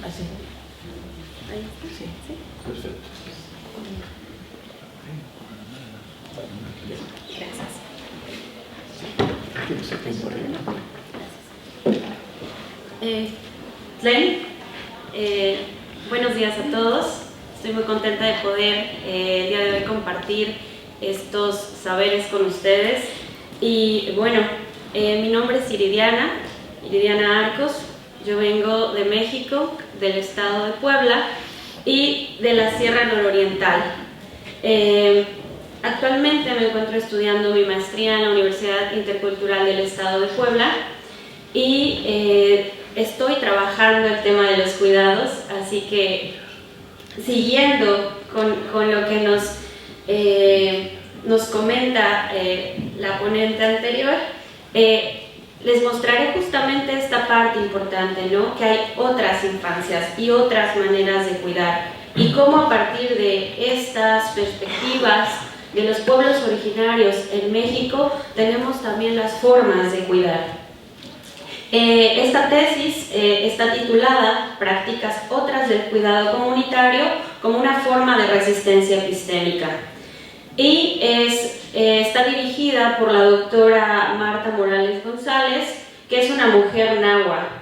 Así. Ahí está. Sí. Perfecto. Tlen, buenos días a todos. Estoy muy contenta de poder el día de hoy compartir estos saberes con ustedes. Y bueno, mi nombre es Iridiana Arcos. Yo vengo de México, del estado de Puebla y de la Sierra Nororiental. Actualmente me encuentro estudiando mi maestría en la Universidad Intercultural del Estado de Puebla y estoy trabajando el tema de los cuidados, así que siguiendo con lo que nos comenta la ponente anterior, les mostraré justamente esta parte importante, ¿no? Que hay otras infancias y otras maneras de cuidar y cómo a partir de estas perspectivas de los pueblos originarios en México tenemos también las formas de cuidar. Esta tesis está titulada Prácticas otras del cuidado comunitario como una forma de resistencia epistémica y está dirigida por la doctora Marta Morales González, que es una mujer náhuatl,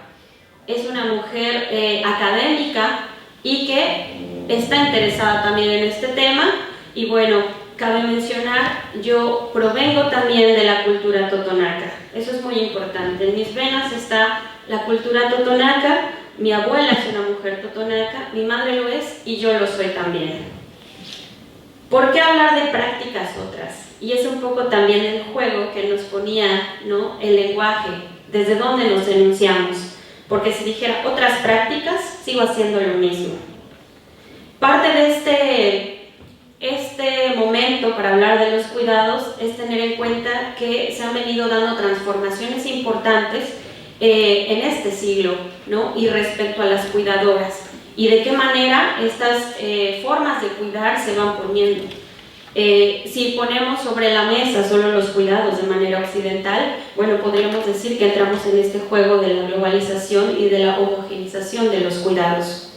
es una mujer académica y que está interesada también en este tema. Y bueno, cabe mencionar, yo provengo también de la cultura totonaca, eso es muy importante. En mis venas está la cultura totonaca, mi abuela es una mujer totonaca, mi madre lo es y yo lo soy también. ¿Por qué hablar de prácticas otras? Y es un poco también el juego que nos ponía, ¿no? El lenguaje, desde dónde nos denunciamos, porque si dijera otras prácticas, sigo haciendo lo mismo. Parte de este momento para hablar de los cuidados es tener en cuenta que se han venido dando transformaciones importantes en este siglo, ¿no? Y respecto a las cuidadoras y de qué manera estas formas de cuidar se van poniendo. Si ponemos sobre la mesa solo los cuidados de manera occidental, bueno, podríamos decir que entramos en este juego de la globalización y de la homogenización de los cuidados.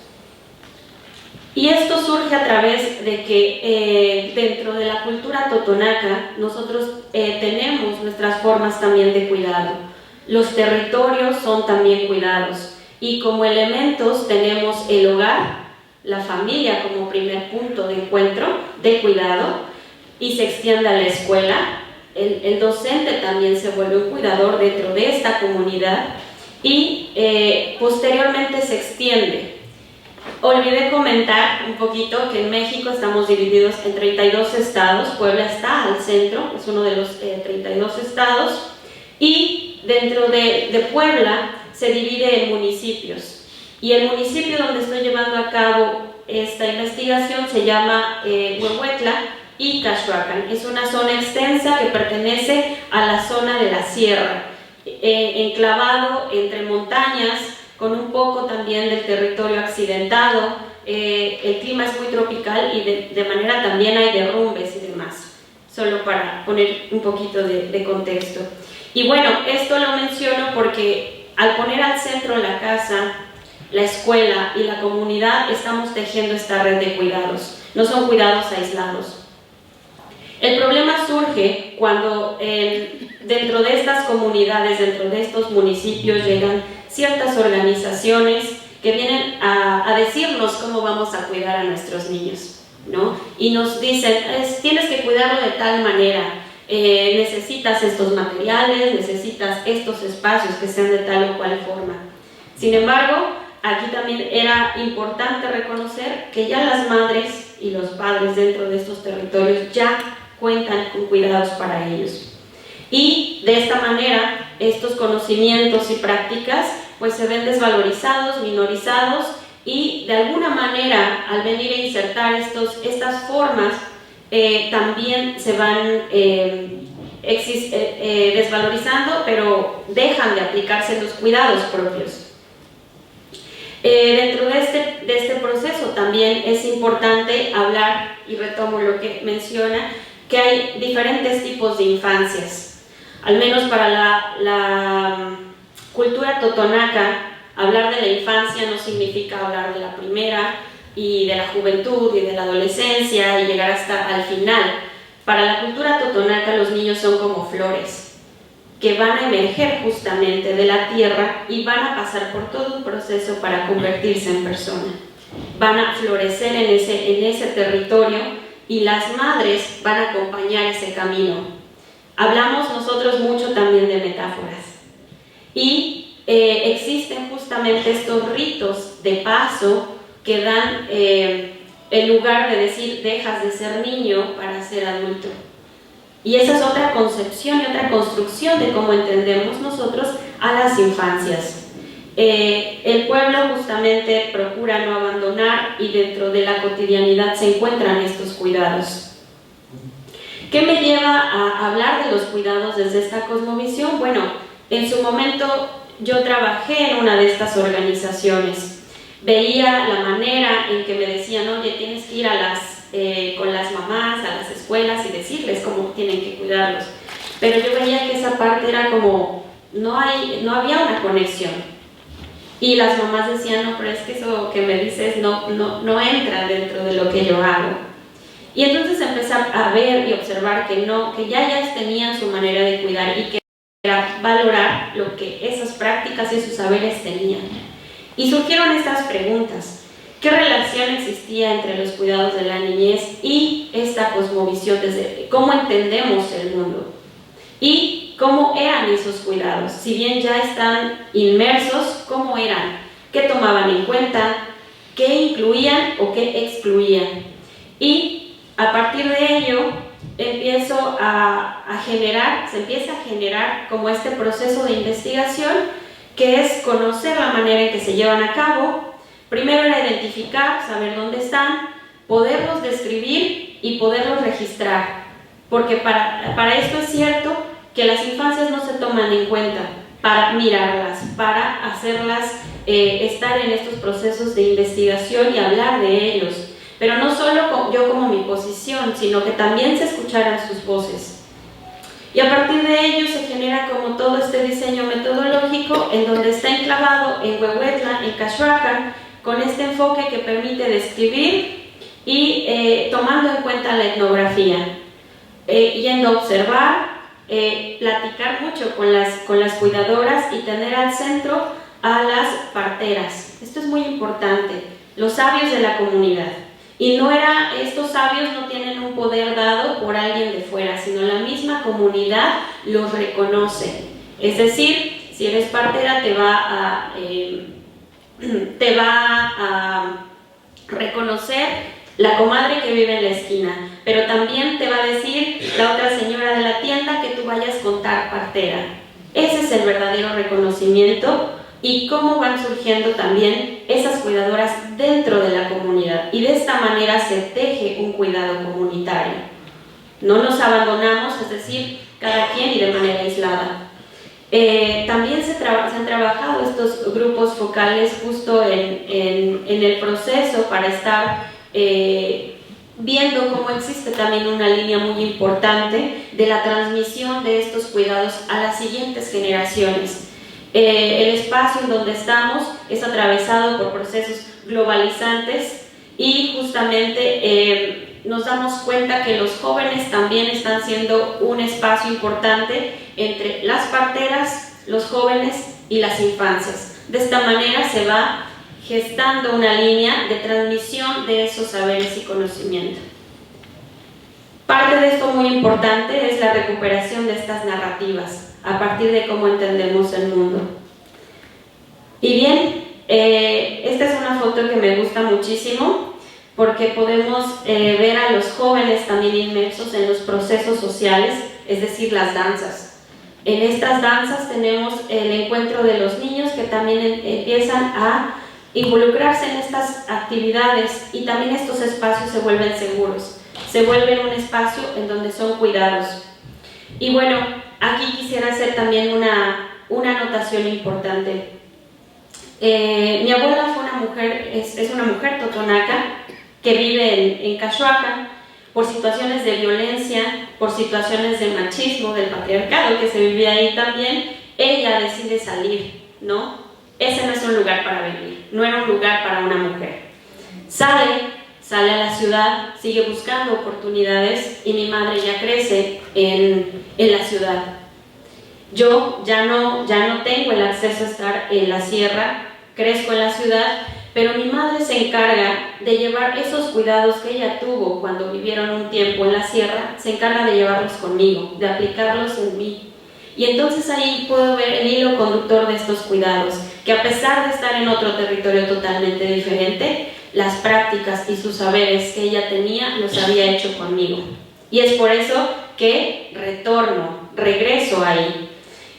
Y esto surge a través de que dentro de la cultura totonaca nosotros tenemos nuestras formas también de cuidado. Los territorios son también cuidados y como elementos tenemos el hogar, la familia como primer punto de encuentro de cuidado y se extiende a la escuela. El docente también se vuelve un cuidador dentro de esta comunidad y posteriormente se extiende. Olvidé comentar un poquito que en México estamos divididos en 32 estados, Puebla está al centro, es uno de los 32 estados, y dentro de Puebla se divide en municipios. Y el municipio donde estoy llevando a cabo esta investigación se llama Huehuetla y Cachuacan. Es una zona extensa que pertenece a la zona de la sierra, enclavado entre montañas, con un poco también del territorio accidentado. El clima es muy tropical y de manera también hay derrumbes y demás, solo para poner un poquito de contexto. Y bueno, esto lo menciono porque al poner al centro la casa, la escuela y la comunidad, estamos tejiendo esta red de cuidados, no son cuidados aislados. El problema surge cuando dentro de estas comunidades, dentro de estos municipios, llegan ciertas organizaciones que vienen a decirnos cómo vamos a cuidar a nuestros niños, ¿no? Y nos dicen, tienes que cuidarlo de tal manera, necesitas estos materiales, necesitas estos espacios que sean de tal o cual forma. Sin embargo, aquí también era importante reconocer que ya las madres y los padres dentro de estos territorios ya cuentan con cuidados para ellos. Y de esta manera, estos conocimientos y prácticas pues se ven desvalorizados, minorizados, y de alguna manera al venir a insertar estas formas también se van desvalorizando, pero dejan de aplicarse los cuidados propios. Dentro de este proceso también es importante hablar, y retomo lo que menciona, que hay diferentes tipos de infancias. Al menos para la cultura totonaca, hablar de la infancia no significa hablar de la primera y de la juventud y de la adolescencia y llegar hasta al final. Para la cultura totonaca los niños son como flores que van a emerger justamente de la tierra y van a pasar por todo un proceso para convertirse en persona. Van a florecer en ese territorio y las madres van a acompañar ese camino. Hablamos nosotros mucho también de metáforas y existen justamente estos ritos de paso que dan el lugar de decir dejas de ser niño para ser adulto. Y esa es otra concepción y otra construcción de cómo entendemos nosotros a las infancias. El pueblo justamente procura no abandonar y dentro de la cotidianidad se encuentran estos cuidados. ¿Qué me lleva a hablar de los cuidados desde esta cosmovisión? Bueno, en su momento yo trabajé en una de estas organizaciones. Veía la manera en que me decían, oye, tienes que ir con las mamás a las escuelas y decirles cómo tienen que cuidarlos. Pero yo veía que esa parte era como, no había una conexión. Y las mamás decían, no, pero es que eso que me dices no entra dentro de lo que yo hago. Y entonces empecé a ver y observar que ya tenían su manera de cuidar y que era valorar lo que esas prácticas y sus saberes tenían. Y surgieron estas preguntas. ¿Qué relación existía entre los cuidados de la niñez y esta cosmovisión desde cómo entendemos el mundo? Y cómo eran esos cuidados. Si bien ya están inmersos, ¿cómo eran? ¿Qué tomaban en cuenta? ¿Qué incluían o qué excluían? Y a partir de ello se empieza a generar como este proceso de investigación, que es conocer la manera en que se llevan a cabo. Primero era identificar, saber dónde están, poderlos describir y poderlos registrar, porque para esto es cierto que las infancias no se toman en cuenta para mirarlas, para hacerlas estar en estos procesos de investigación y hablar de ellos, pero no solo yo como mi posición, sino que también se escucharan sus voces. Y a partir de ello se genera como todo este diseño metodológico en donde está enclavado en Huehuetla, en Cachuacan, con este enfoque que permite describir y tomando en cuenta la etnografía, yendo a observar, platicar mucho con las cuidadoras y tener al centro a las parteras. Esto es muy importante, los sabios de la comunidad. Y estos sabios no tienen un poder dado por alguien de fuera, sino la misma comunidad los reconoce. Es decir, si eres partera te va a reconocer la comadre que vive en la esquina, pero también te va a decir la otra señora de la tienda que tú vayas con tal partera. Ese es el verdadero reconocimiento y cómo van surgiendo también esas cuidadoras dentro de la comunidad, y de esta manera se teje un cuidado comunitario. No nos abandonamos, es decir, cada quien y de manera aislada. También se han trabajado estos grupos focales justo en el proceso para estar viendo cómo existe también una línea muy importante de la transmisión de estos cuidados a las siguientes generaciones. El espacio en donde estamos es atravesado por procesos globalizantes y justamente nos damos cuenta que los jóvenes también están siendo un espacio importante entre las parteras, los jóvenes y las infancias. De esta manera se va gestando una línea de transmisión de esos saberes y conocimiento. Parte de esto muy importante es la recuperación de estas narrativas a partir de cómo entendemos el mundo. Y bien, esta es una foto que me gusta muchísimo porque podemos ver a los jóvenes también inmersos en los procesos sociales, es decir, las danzas. En estas danzas tenemos el encuentro de los niños que también empiezan a involucrarse en estas actividades y también estos espacios se vuelven seguros, se vuelven un espacio en donde son cuidados. Y bueno, aquí quisiera hacer también una anotación importante. Mi abuela fue una mujer, es una mujer totonaca que vive en Cachoacan. Por situaciones de violencia, por situaciones de machismo, del patriarcado que se vivía ahí también, ella decide salir, ¿no? Ese no es un lugar para vivir, no era un lugar para una mujer. Sale a la ciudad, sigue buscando oportunidades y mi madre ya crece en la ciudad. Yo ya no tengo el acceso a estar en la sierra, crezco en la ciudad, pero mi madre se encarga de llevar esos cuidados que ella tuvo cuando vivieron un tiempo en la sierra, se encarga de llevarlos conmigo, de aplicarlos en mí. Y entonces ahí puedo ver el hilo conductor de estos cuidados, que a pesar de estar en otro territorio totalmente diferente, las prácticas y sus saberes que ella tenía los había hecho conmigo. Y es por eso que regreso ahí.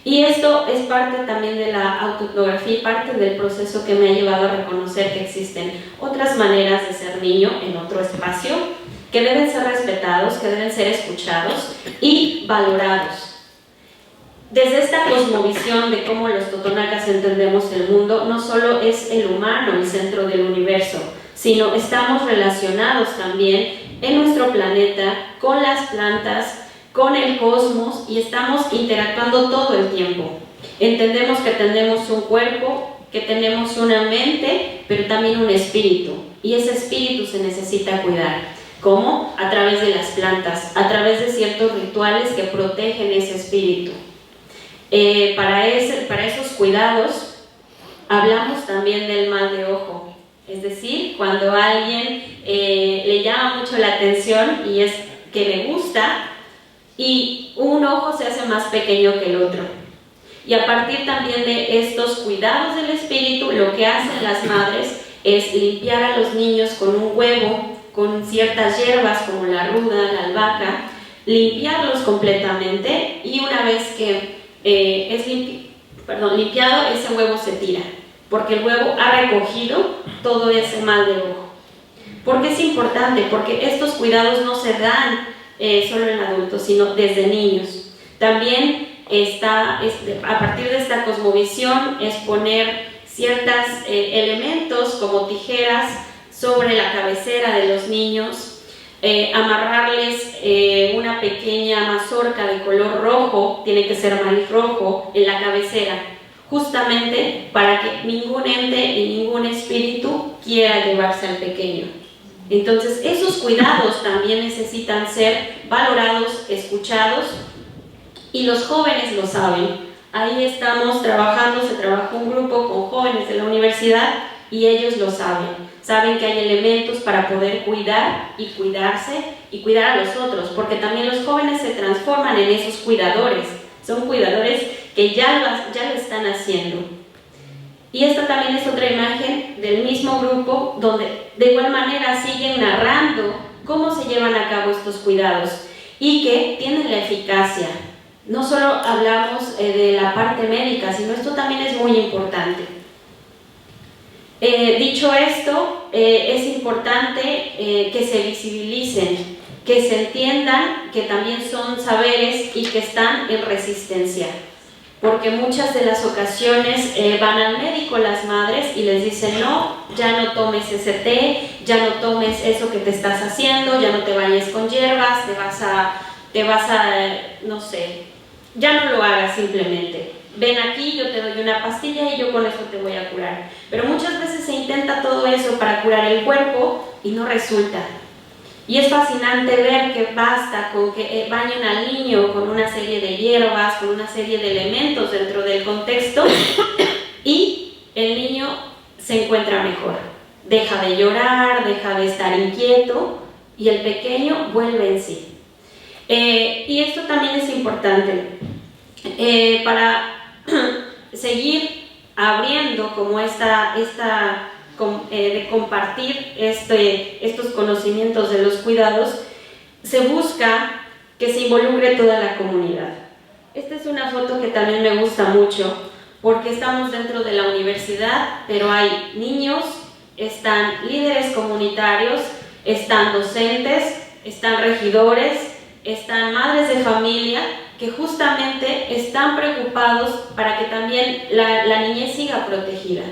Y esto es parte también de la autoetnografía y parte del proceso que me ha llevado a reconocer que existen otras maneras de ser niño en otro espacio, que deben ser respetados, que deben ser escuchados y valorados. Desde esta cosmovisión de cómo los totonacas entendemos el mundo, no solo es el humano el centro del universo, sino estamos relacionados también en nuestro planeta con las plantas, con el cosmos y estamos interactuando todo el tiempo. Entendemos que tenemos un cuerpo, que tenemos una mente, pero también un espíritu, y ese espíritu se necesita cuidar. ¿Cómo? A través de las plantas, a través de ciertos rituales que protegen ese espíritu. Para esos cuidados hablamos también del mal de ojo, es decir, cuando a alguien le llama mucho la atención y es que le gusta y un ojo se hace más pequeño que el otro. Y a partir también de estos cuidados del espíritu, lo que hacen las madres es limpiar a los niños con un huevo, con ciertas hierbas como la ruda, la albahaca, limpiarlos completamente y una vez que limpiado, ese huevo se tira, porque el huevo ha recogido todo ese mal de ojo. ¿Por qué es importante? Porque estos cuidados no se dan solo en adultos, sino desde niños. También a partir de esta cosmovisión es poner ciertos elementos como tijeras sobre la cabecera de los niños, amarrarles una pequeña mazorca de color rojo, tiene que ser maíz rojo, en la cabecera, justamente para que ningún ente y ningún espíritu quiera llevarse al pequeño. Entonces esos cuidados también necesitan ser valorados, escuchados, y los jóvenes lo saben. Ahí estamos trabajando, se trabajó un grupo con jóvenes de la universidad y ellos lo saben que hay elementos para poder cuidar y cuidarse y cuidar a los otros, porque también los jóvenes se transforman en esos cuidadores, son cuidadores que ya lo están haciendo. Y esta también es otra imagen del mismo grupo donde de igual manera siguen narrando cómo se llevan a cabo estos cuidados y que tienen la eficacia. No solo hablamos de la parte médica, sino esto también es muy importante. Dicho esto, es importante que se visibilicen, que se entiendan que también son saberes y que están en resistencia. porque muchas de las ocasiones van al médico las madres y les dicen no, ya no tomes ese té, ya no tomes eso que te estás haciendo, ya no te bañes con hierbas, te vas a no sé, ya no lo hagas simplemente. Ven aquí, yo te doy una pastilla y yo con eso te voy a curar. Pero muchas veces se intenta todo eso para curar el cuerpo y no resulta. Y es fascinante ver que basta con que bañen al niño con una serie de hierbas, con una serie de elementos dentro del contexto y el niño se encuentra mejor. Deja de llorar, deja de estar inquieto y el pequeño vuelve en sí. Y esto también es importante para seguir abriendo como de compartir estos conocimientos de los cuidados. Se busca que se involucre toda la comunidad. Esta es una foto que también me gusta mucho porque estamos dentro de la universidad, pero hay niños, están líderes comunitarios, están docentes, están regidores, están madres de familia que justamente están preocupados para que también la niñez siga protegida.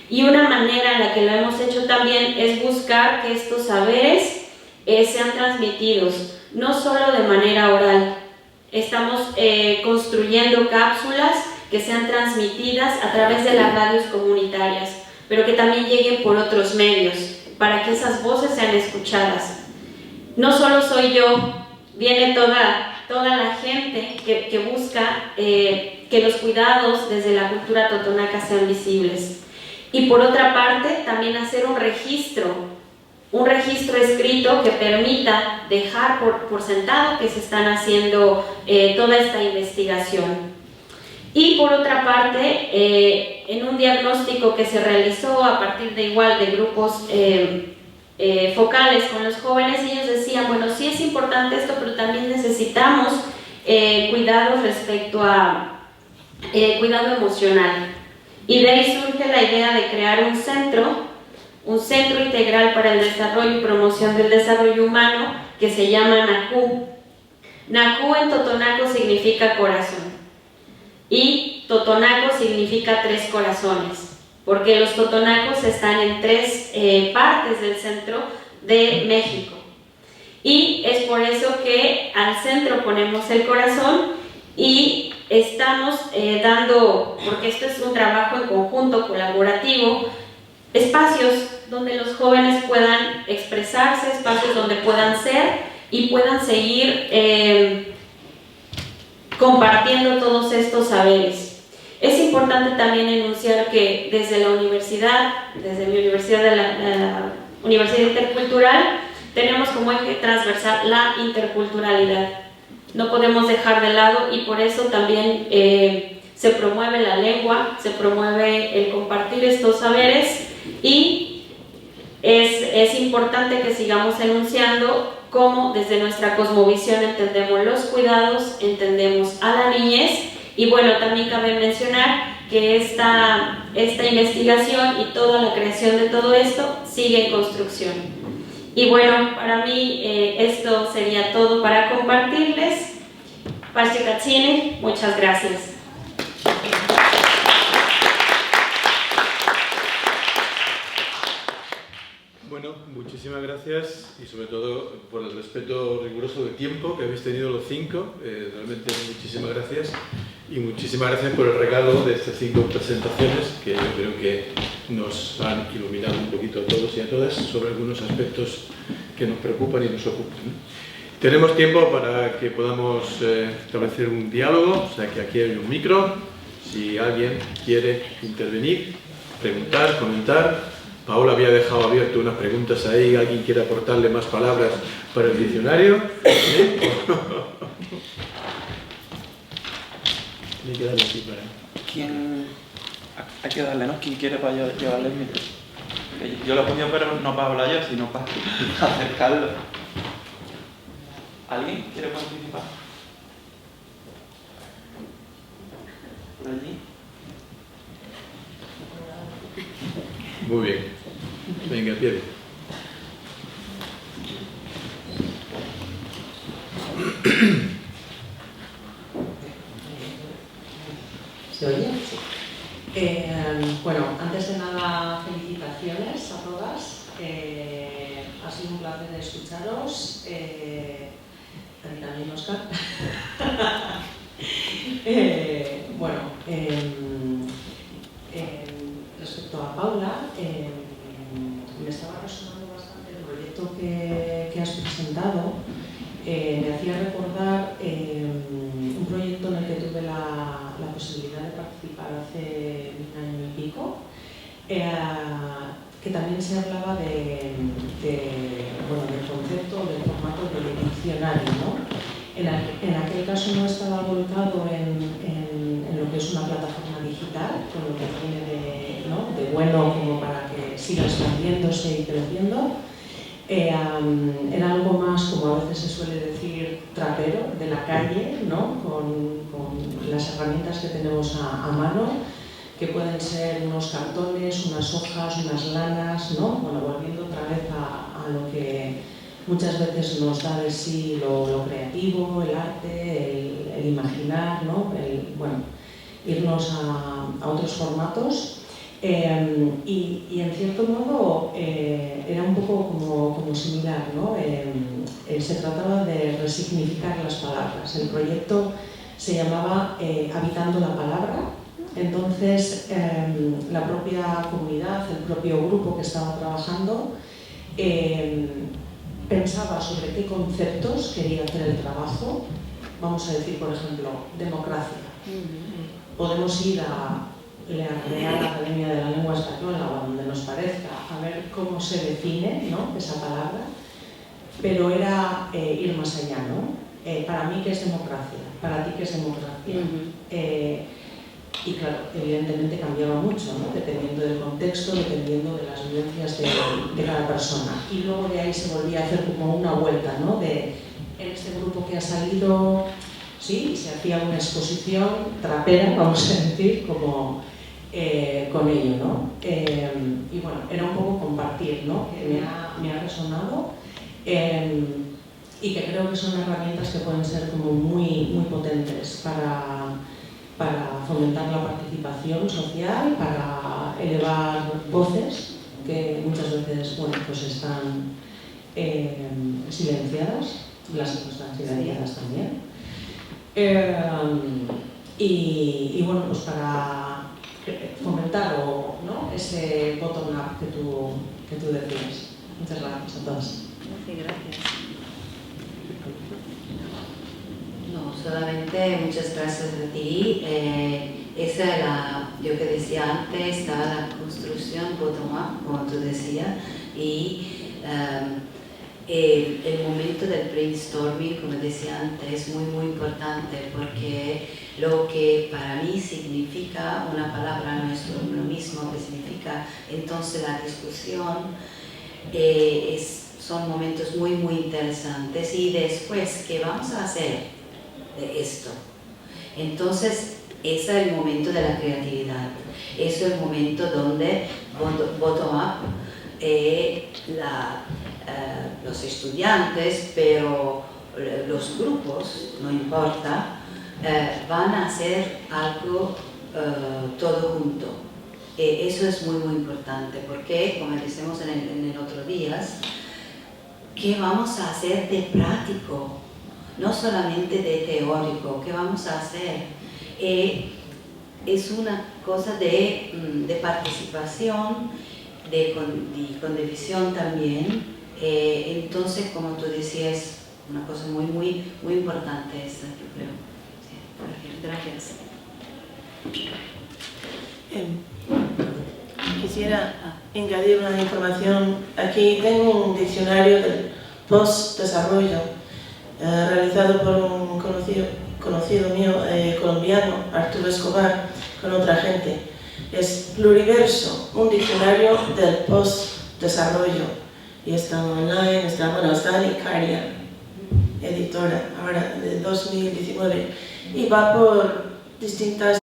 Y una manera en la que lo hemos hecho también es buscar que estos saberes sean transmitidos, no solo de manera oral. Estamos construyendo cápsulas que sean transmitidas a través de las radios comunitarias, pero que también lleguen por otros medios, para que esas voces sean escuchadas. No solo soy yo, viene toda la gente que busca que los cuidados desde la cultura totonaca sean visibles. Y por otra parte, también hacer un registro escrito que permita dejar por sentado que se están haciendo toda esta investigación. Y por otra parte, en un diagnóstico que se realizó a partir de grupos focales con los jóvenes, ellos decían, bueno, sí es importante esto, pero también necesitamos cuidados respecto a cuidado emocional. Y de ahí surge la idea de crear un centro integral para el desarrollo y promoción del desarrollo humano que se llama NACU. NACU en totonaco significa corazón y totonaco significa 3 corazones, porque los totonacos están en 3 partes del centro de México. Y es por eso que al centro ponemos el corazón y estamos dando, porque esto es un trabajo en conjunto, colaborativo, espacios donde los jóvenes puedan expresarse, espacios donde puedan ser y puedan seguir compartiendo todos estos saberes. Es importante también enunciar que desde la universidad, desde mi universidad, la Universidad Intercultural, tenemos como eje transversal la interculturalidad. No podemos dejar de lado y por eso también se promueve la lengua, se promueve el compartir estos saberes y es importante que sigamos enunciando cómo desde nuestra cosmovisión entendemos los cuidados, entendemos a la niñez y bueno, también cabe mencionar que esta investigación y toda la creación de todo esto sigue en construcción. Y bueno, para mí esto sería todo para compartirles. Pachecachine, muchas gracias. Bueno, muchísimas gracias y sobre todo por el respeto riguroso de tiempo que habéis tenido los 5. Realmente muchísimas gracias y muchísimas gracias por el regalo de estas 5 presentaciones que yo creo que nos han iluminado un poquito a todos y a todas sobre algunos aspectos que nos preocupan y nos ocupan. Tenemos tiempo para que podamos establecer un diálogo, o sea que aquí hay un micro. Si alguien quiere intervenir, preguntar, comentar. Paola había dejado abierto unas preguntas ahí, ¿alguien quiere aportarle más palabras para el diccionario? Hay que darle aquí para... ¿Quién? Hay que darle, ¿no? ¿Quién quiere para llevarle el micro? Yo lo he podido, pero no para hablar yo, sino para acercarlo. ¿Alguien quiere participar? ¿Por allí? Muy bien. Venga, Pierre. ¿Se oye? Sí. Bueno, antes de nada, felicitaciones a todas. Ha sido un placer escucharos. También Óscar. Bueno, respecto a Paula, me estaba resonando bastante el proyecto que has presentado. Me hacía recordar un proyecto en el que tuve la posibilidad de participar hace un año y pico, que también se hablaba del concepto, del formato del diccionario, ¿no? En aquel caso no estaba volcado en lo que es una plataforma digital, con lo que tiene de bueno como para que siga expandiéndose y creciendo. Era algo más, como a veces se suele decir, trapero, de la calle, ¿no? Con las herramientas que tenemos a mano, que pueden ser unos cartones, unas hojas, unas lanas, ¿no? Bueno, volviendo otra vez a lo que muchas veces nos da de sí lo creativo, el arte, el imaginar, ¿no? Irnos a otros formatos. Y en cierto modo era un poco como similar, ¿no? Se trataba de resignificar las palabras. El proyecto se llamaba Habitando la Palabra. Entonces la propia comunidad, el propio grupo que estaba trabajando pensaba sobre qué conceptos quería hacer el trabajo. Vamos a decir, por ejemplo, democracia. Podemos ir a la Real Academia de la Lengua Española o a donde nos parezca, a ver cómo se define, ¿no? Esa palabra, pero era ir más allá, ¿no? Para mí, ¿qué es democracia? Para ti, ¿qué es democracia? Y claro, evidentemente cambiaba mucho, ¿no? Dependiendo del contexto, dependiendo de las vivencias de cada persona. Y luego de ahí se volvía a hacer como una vuelta, ¿no? En este grupo que ha salido, sí, se hacía una exposición trapera, vamos a decir, como con ello, ¿no? Y bueno, era un poco compartir, ¿no? Que me ha resonado y que creo que son herramientas que pueden ser como muy potentes para fomentar la participación social, para elevar voces que muchas veces, bueno, pues están silenciadas, las que no están silenciadas también. Y bueno, pues para fomentar ¿no? ese bottom-up que tú decías. Muchas gracias a todas. Gracias. No, solamente muchas gracias a ti. Esa era, yo que decía antes, está la construcción bottom-up, como tú decías, y el momento del brainstorming, como decía antes, es muy importante porque lo que para mí significa una palabra no es lo mismo que significa entonces la discusión. Son momentos muy interesantes y después, ¿qué vamos a hacer de esto? Entonces, ese es el momento de la creatividad, ese es el momento donde bottom-up, los estudiantes, pero los grupos, no importa, van a hacer algo todo junto. Eso es muy importante porque, como decimos en el otro día, ¿qué vamos a hacer de práctico? No solamente de teórico, ¿qué vamos a hacer? Es una cosa de participación, de condivisión también. Entonces, como tú decías, una cosa muy importante esa, yo creo. Sí, gracias. Quisiera añadir una información. Aquí tengo un diccionario del post-desarrollo realizado por un conocido mío colombiano, Arturo Escobar, con otra gente. Es Pluriverso, un diccionario del post-desarrollo. Y está online, está en Icaria, editora, ahora de 2019. Y va por distintas